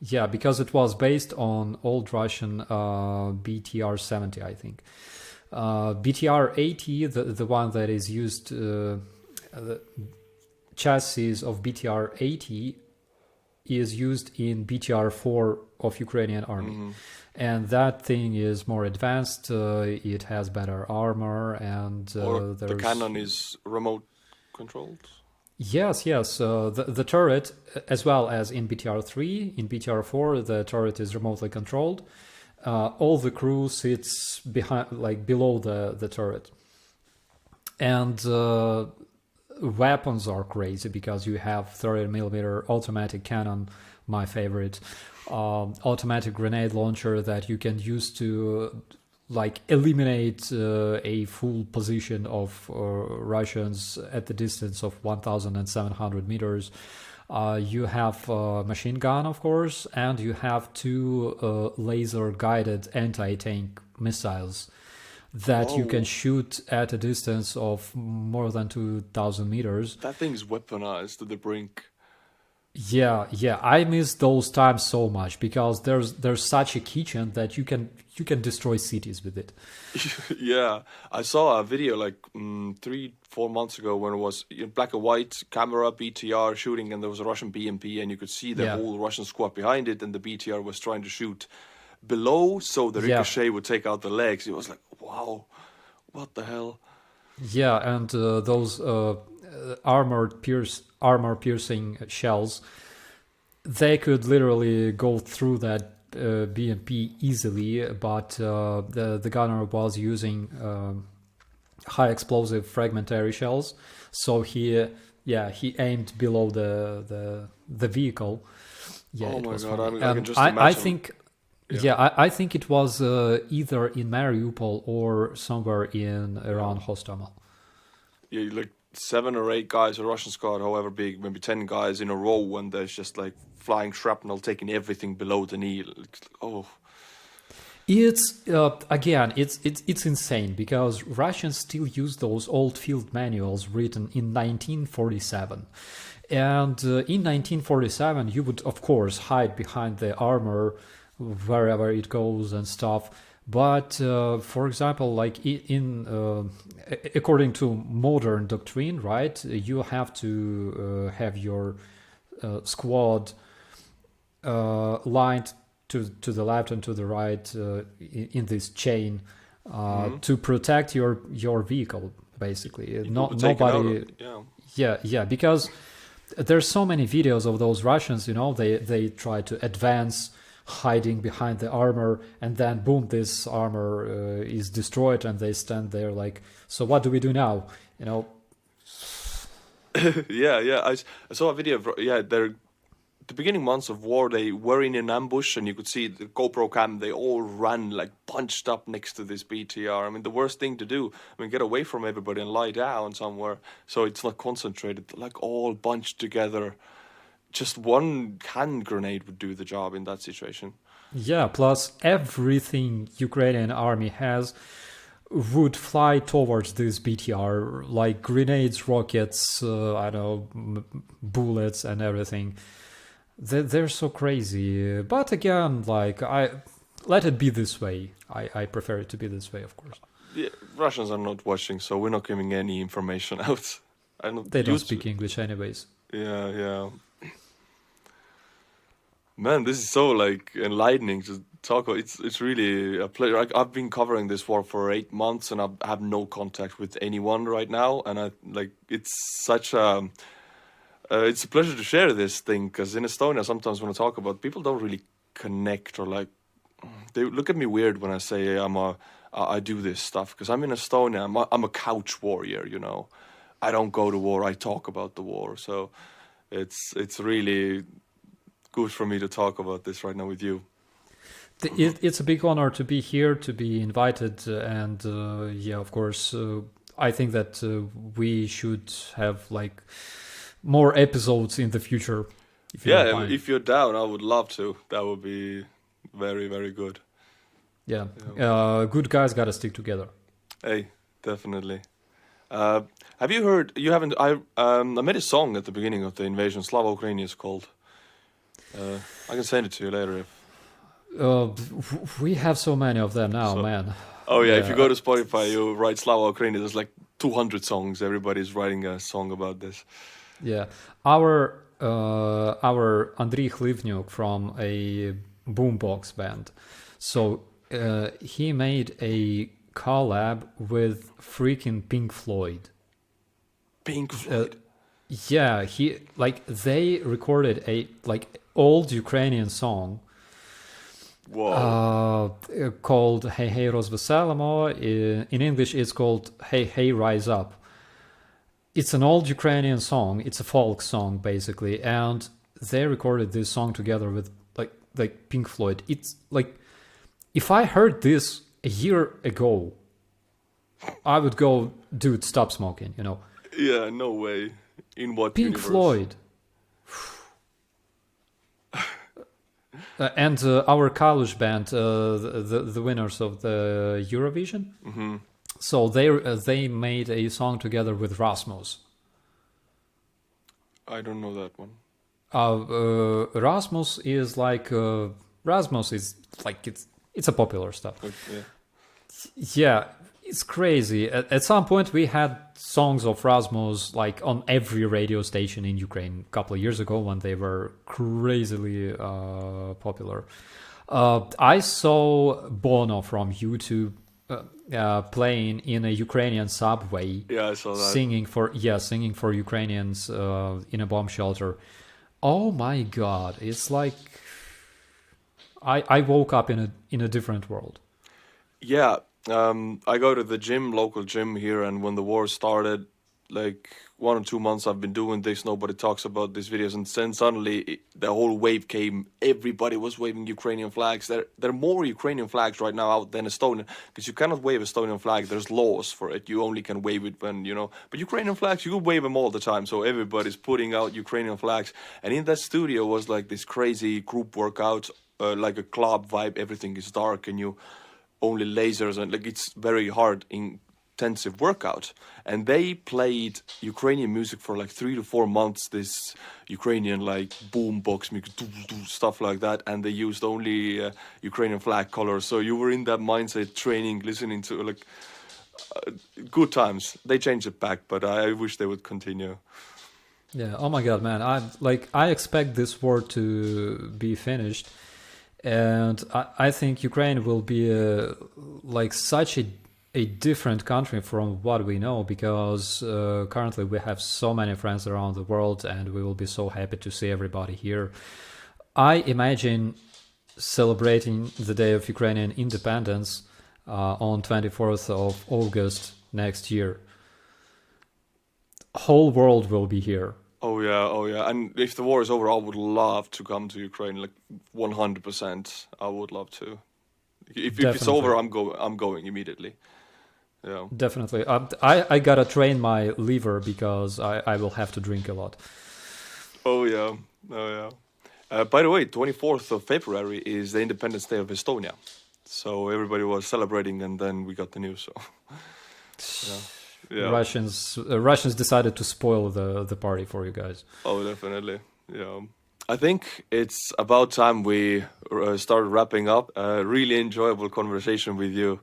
Speaker 2: Yeah, because it was based on old Russian BTR-70, I think. BTR-80, the one that is used, the chassis of BTR-80 is used in BTR-4 of Ukrainian army. Mm-hmm. And that thing is more advanced. It has better armor, and
Speaker 1: the cannon is remote controlled.
Speaker 2: Yes. The turret, as well as in BTR-3, in BTR-4, the turret is remotely controlled. All the crew sits behind, like below the turret, and weapons are crazy because you have 30mm automatic cannon, my favorite, automatic grenade launcher that you can use to like eliminate a full position of Russians at the distance of 1,700 meters. You have a machine gun, of course, and you have two laser-guided anti-tank missiles that you can shoot at a distance of more than 2,000 meters.
Speaker 1: That thing's weaponized to the brink.
Speaker 2: Yeah, I miss those times so much because there's such a kitchen that you can destroy cities with it.
Speaker 1: Yeah, I saw a video like 3-4 months ago when it was in black and white camera BTR shooting, and there was a Russian BMP, and you could see the whole Russian squad behind it, and the BTR was trying to shoot below so the ricochet would take out the legs. It was like, wow, what the hell?
Speaker 2: Yeah, and those armor piercing shells, they could literally go through that BMP easily, but the gunner was using high explosive fragmentary shells, so he aimed below the vehicle. Yeah,
Speaker 1: oh my God,
Speaker 2: funny.
Speaker 1: I can just imagine.
Speaker 2: I think. Yeah, I think it was either in Mariupol or somewhere around Hostomel.
Speaker 1: Yeah, like 7 or 8 guys, a Russian squad, however big, maybe 10 guys in a row, and there's just like flying shrapnel taking everything below the knee. Oh.
Speaker 2: It's again, it's insane because Russians still use those old field manuals written in 1947, and in 1947 you would of course hide behind the armor wherever it goes and stuff. But for example, like according to modern doctrine, right, you have to have your squad lined to the left and to the right in this chain to protect your vehicle, basically. Not nobody. Yeah, because there's so many videos of those Russians. They try to advance, hiding behind the armor, and then boom, this armor is destroyed, and they stand there like, so what do we do now?
Speaker 1: Yeah. I saw a video of, they're the beginning months of war. They were in an ambush, and you could see the GoPro cam. They all ran like bunched up next to this BTR. I mean, the worst thing to do, get away from everybody and lie down somewhere so it's not concentrated. Like all bunched together. Just one hand grenade would do the job in that situation.
Speaker 2: Yeah, plus everything Ukrainian army has would fly towards this BTR, like grenades, rockets, I don't know, bullets and everything. They're so crazy. But again, like, let it be this way. I prefer it to be this way, of course.
Speaker 1: Yeah, Russians are not watching, so we're not giving any information out.
Speaker 2: They don't speak English anyways.
Speaker 1: Yeah. Man, this is so like enlightening to talk about. It's really a pleasure. I've been covering this war for 8 months, and I have no contact with anyone right now. And it's such a it's a pleasure to share this thing, because in Estonia, sometimes when I talk about, people don't really connect, or like they look at me weird when I say I do this stuff, because I'm in Estonia. I'm a couch warrior, I don't go to war. I talk about the war. So it's really good for me to talk about this right now with you.
Speaker 2: It's a big honor to be here, to be invited, and of course, I think that we should have like more episodes in the future.
Speaker 1: If you're down, I would love to. That would be very, very good.
Speaker 2: Yeah. Good guys gotta stick together.
Speaker 1: Hey, definitely. Have you heard? You haven't. I made a song at the beginning of the invasion. Slava Ukraini is called. I can send it to you later if.
Speaker 2: We have so many of them now, man.
Speaker 1: Oh yeah, if you go to Spotify, you write Slava Ukraini. There's like 200 songs. Everybody's writing a song about this.
Speaker 2: Yeah, our Andriy Hlivnyuk from a boombox band. So he made a collab with freaking Pink Floyd.
Speaker 1: Pink Floyd.
Speaker 2: Yeah, they recorded a old Ukrainian song.
Speaker 1: Whoa.
Speaker 2: Called Hey Hey Rozveselimo. In English, it's called Hey Hey Rise Up. It's an old Ukrainian song. It's a folk song, basically, and they recorded this song together with like Pink Floyd. It's like, if I heard this a year ago, I would go, dude, stop smoking.
Speaker 1: Yeah, no way. In what
Speaker 2: Pink
Speaker 1: universe?
Speaker 2: Floyd. And our Kalush band, the winners of the Eurovision.
Speaker 1: Mm-hmm.
Speaker 2: So they made a song together with Rasmus.
Speaker 1: I don't know that one.
Speaker 2: Rasmus is like it's a popular stuff.
Speaker 1: Yeah.
Speaker 2: Yeah, it's crazy. At some point, we had songs of Rasmus like on every radio station in Ukraine a couple of years ago when they were crazily popular. I saw Bono from YouTube playing in a Ukrainian subway.
Speaker 1: Yeah, I saw that.
Speaker 2: Singing for Ukrainians in a bomb shelter. Oh my God! It's like I woke up in a different world.
Speaker 1: Yeah, I go to the local gym here, and when the war started, like 1 or 2 months I've been doing this, nobody talks about these videos, and then suddenly the whole wave came. Everybody was waving Ukrainian flags. There are more Ukrainian flags right now out than Estonian, because you cannot wave Estonian flag. There's laws for it. You only can wave it when, but Ukrainian flags, you can wave them all the time. So everybody's putting out Ukrainian flags, and in that studio was like this crazy group workout like a club vibe. Everything is dark, and you only lasers, and like it's very hard, intensive workout. And they played Ukrainian music for like 3 to 4 months. This Ukrainian like boombox music, stuff like that, and they used only Ukrainian flag colors. So you were in that mindset, training, listening to like good times. They changed it back, but I wish they would continue.
Speaker 2: Yeah. Oh my God, man! I expect this war to be finished, and I think Ukraine will be like such a different country from what we know, because currently we have so many friends around the world, and we will be so happy to see everybody here. I imagine celebrating the day of Ukrainian independence on 24th of August next year. Whole world will be here.
Speaker 1: Oh yeah, oh yeah. And if the war is over, I would love to come to Ukraine. Like 100%, I would love to. If it's over, I'm going immediately. Yeah.
Speaker 2: Definitely. I gotta train my liver because I will have to drink a lot.
Speaker 1: Oh yeah, oh yeah. By the way, 24th of February is the Independence Day of Estonia. So everybody was celebrating, and then we got the news. So yeah. Yeah.
Speaker 2: Russians decided to spoil the party for you guys.
Speaker 1: Oh, definitely. Yeah. I think it's about time we start wrapping up. Really enjoyable conversation with you.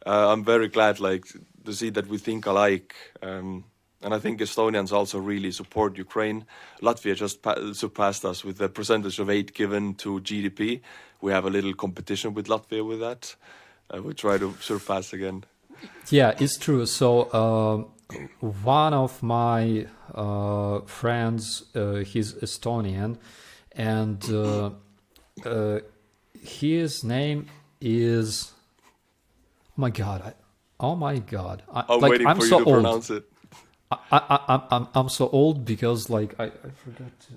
Speaker 1: I'm very glad, like, to see that we think alike. And I think Estonians also really support Ukraine. Latvia just surpassed us with a percentage of 8 given to GDP. We have a little competition with Latvia with that. We try to surpass again.
Speaker 2: Yeah, it's true. So one of my friends, he's Estonian, and his name is. Oh my god! I'm
Speaker 1: waiting for you to pronounce it.
Speaker 2: I'm so old because like I forgot to.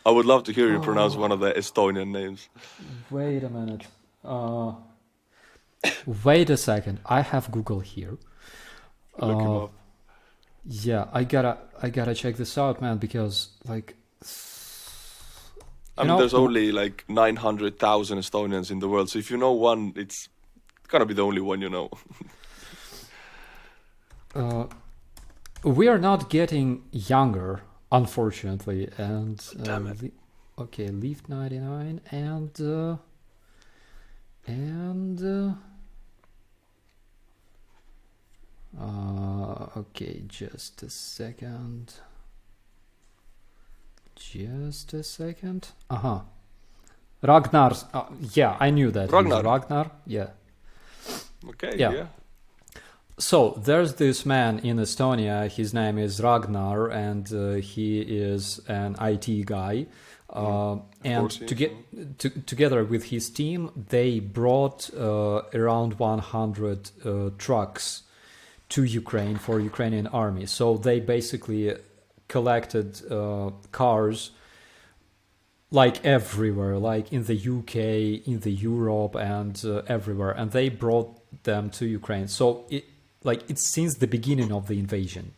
Speaker 1: I would love to hear you pronounce one of the Estonian names.
Speaker 2: Wait a minute. Wait a second. I have Google here.
Speaker 1: Look him up.
Speaker 2: Yeah, I gotta check this out, man, because like.
Speaker 1: I mean, there's only like 900,000 Estonians in the world, so if you know one, it's gonna be the only one you know.
Speaker 2: We are not getting younger, unfortunately, and
Speaker 1: Damn it.
Speaker 2: okay, Leaf 99 and okay, just a second. Ragnar. Yeah, I knew that. Ragnar. Yeah.
Speaker 1: Okay. Yeah.
Speaker 2: So there's this man in Estonia. His name is Ragnar, and he is an IT guy. And together with his team, they brought around 100 trucks to Ukraine for Ukrainian army. So they basically collected cars like everywhere, like in the UK, in the Europe, and everywhere, and they brought them to Ukraine. So it's since the beginning of the invasion.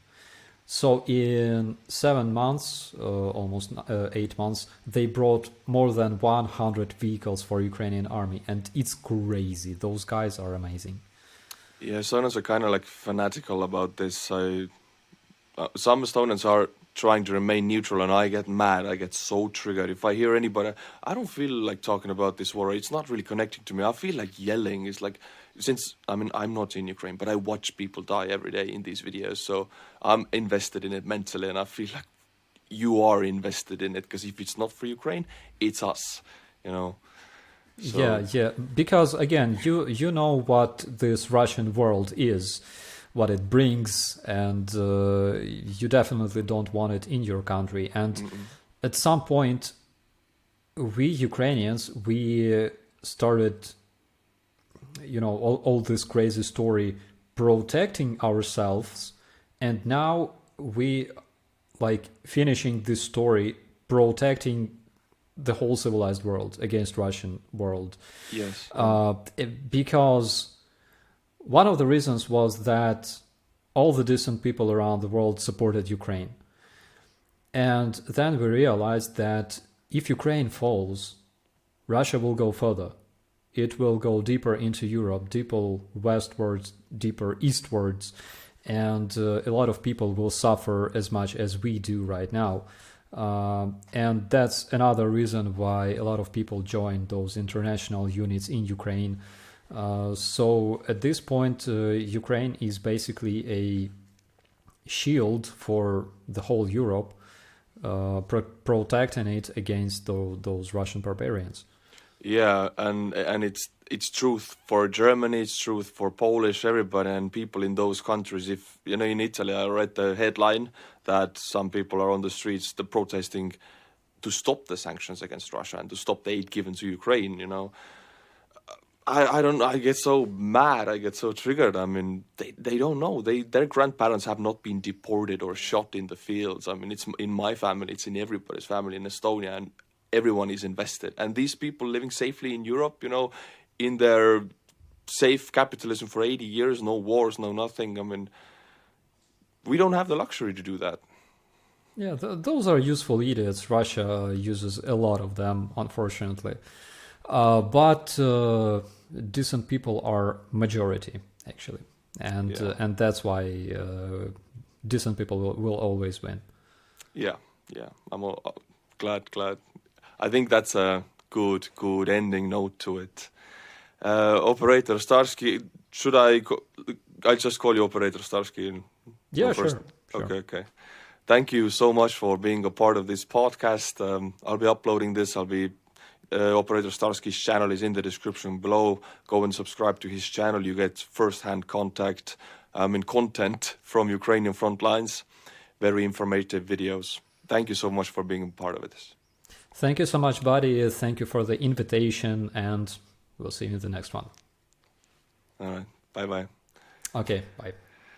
Speaker 2: So in 7 months, almost 8 months, they brought more than 100 vehicles for Ukrainian army, and it's crazy. Those guys are amazing.
Speaker 1: Yeah, Estonians are kind of like fanatical about this. Some Estonians are trying to remain neutral, and I get mad. I get so triggered if I hear anybody. I don't feel like talking about this war. It's not really connecting to me. I feel like yelling. It's like, since I'm not in Ukraine, but I watch people die every day in these videos, so I'm invested in it mentally, and I feel like you are invested in it, because if it's not for Ukraine, it's us, you know. So.
Speaker 2: Yeah, because again, you know what this Russian world is, what it brings, and you definitely don't want it in your country. And at some point, we Ukrainians, we started, you know, all this crazy story protecting ourselves, and now we like finishing this story protecting the whole civilized world against Russian world.
Speaker 1: Yes.
Speaker 2: Because one of the reasons was that all the decent people around the world supported Ukraine. And then we realized that if Ukraine falls, Russia will go further. It will go deeper into Europe, deeper westwards, deeper eastwards, and a lot of people will suffer as much as we do right now. And that's another reason why a lot of people join those international units in Ukraine. So at this point, Ukraine is basically a shield for the whole Europe, protecting it against those Russian barbarians.
Speaker 1: Yeah, and it's truth for Germany, it's truth for Polish, everybody, and people in those countries. If you know, in Italy, I read the headline that some people are on the streets, protesting to stop the sanctions against Russia and to stop the aid given to Ukraine. You know, I don't know. I get so mad. I get so triggered. I mean, they don't know. Their grandparents have not been deported or shot in the fields. I mean, it's in my family. It's in everybody's family in Estonia, and everyone is invested. And these people living safely in Europe, you know, in their safe capitalism for 80 years, no wars, no nothing. I mean, we don't have the luxury to do that.
Speaker 2: Yeah, those are useful idiots. Russia uses a lot of them, unfortunately. But decent people are majority, actually. And that's why decent people will always win.
Speaker 1: Yeah. I'm glad. I think that's a good ending note to it. Operator Starsky, should I just call you Operator Starsky?
Speaker 2: Yeah, sure.
Speaker 1: Okay. Thank you so much for being a part of this podcast. I'll be uploading this. Operator Starsky's channel is in the description below. Go and subscribe to his channel. You get first-hand content from Ukrainian front lines. Very informative videos. Thank you so much for being a part of this.
Speaker 2: Thank you so much, buddy. Thank you for the invitation, and we'll see you in the next one.
Speaker 1: All right. Bye-bye.
Speaker 2: Okay, bye.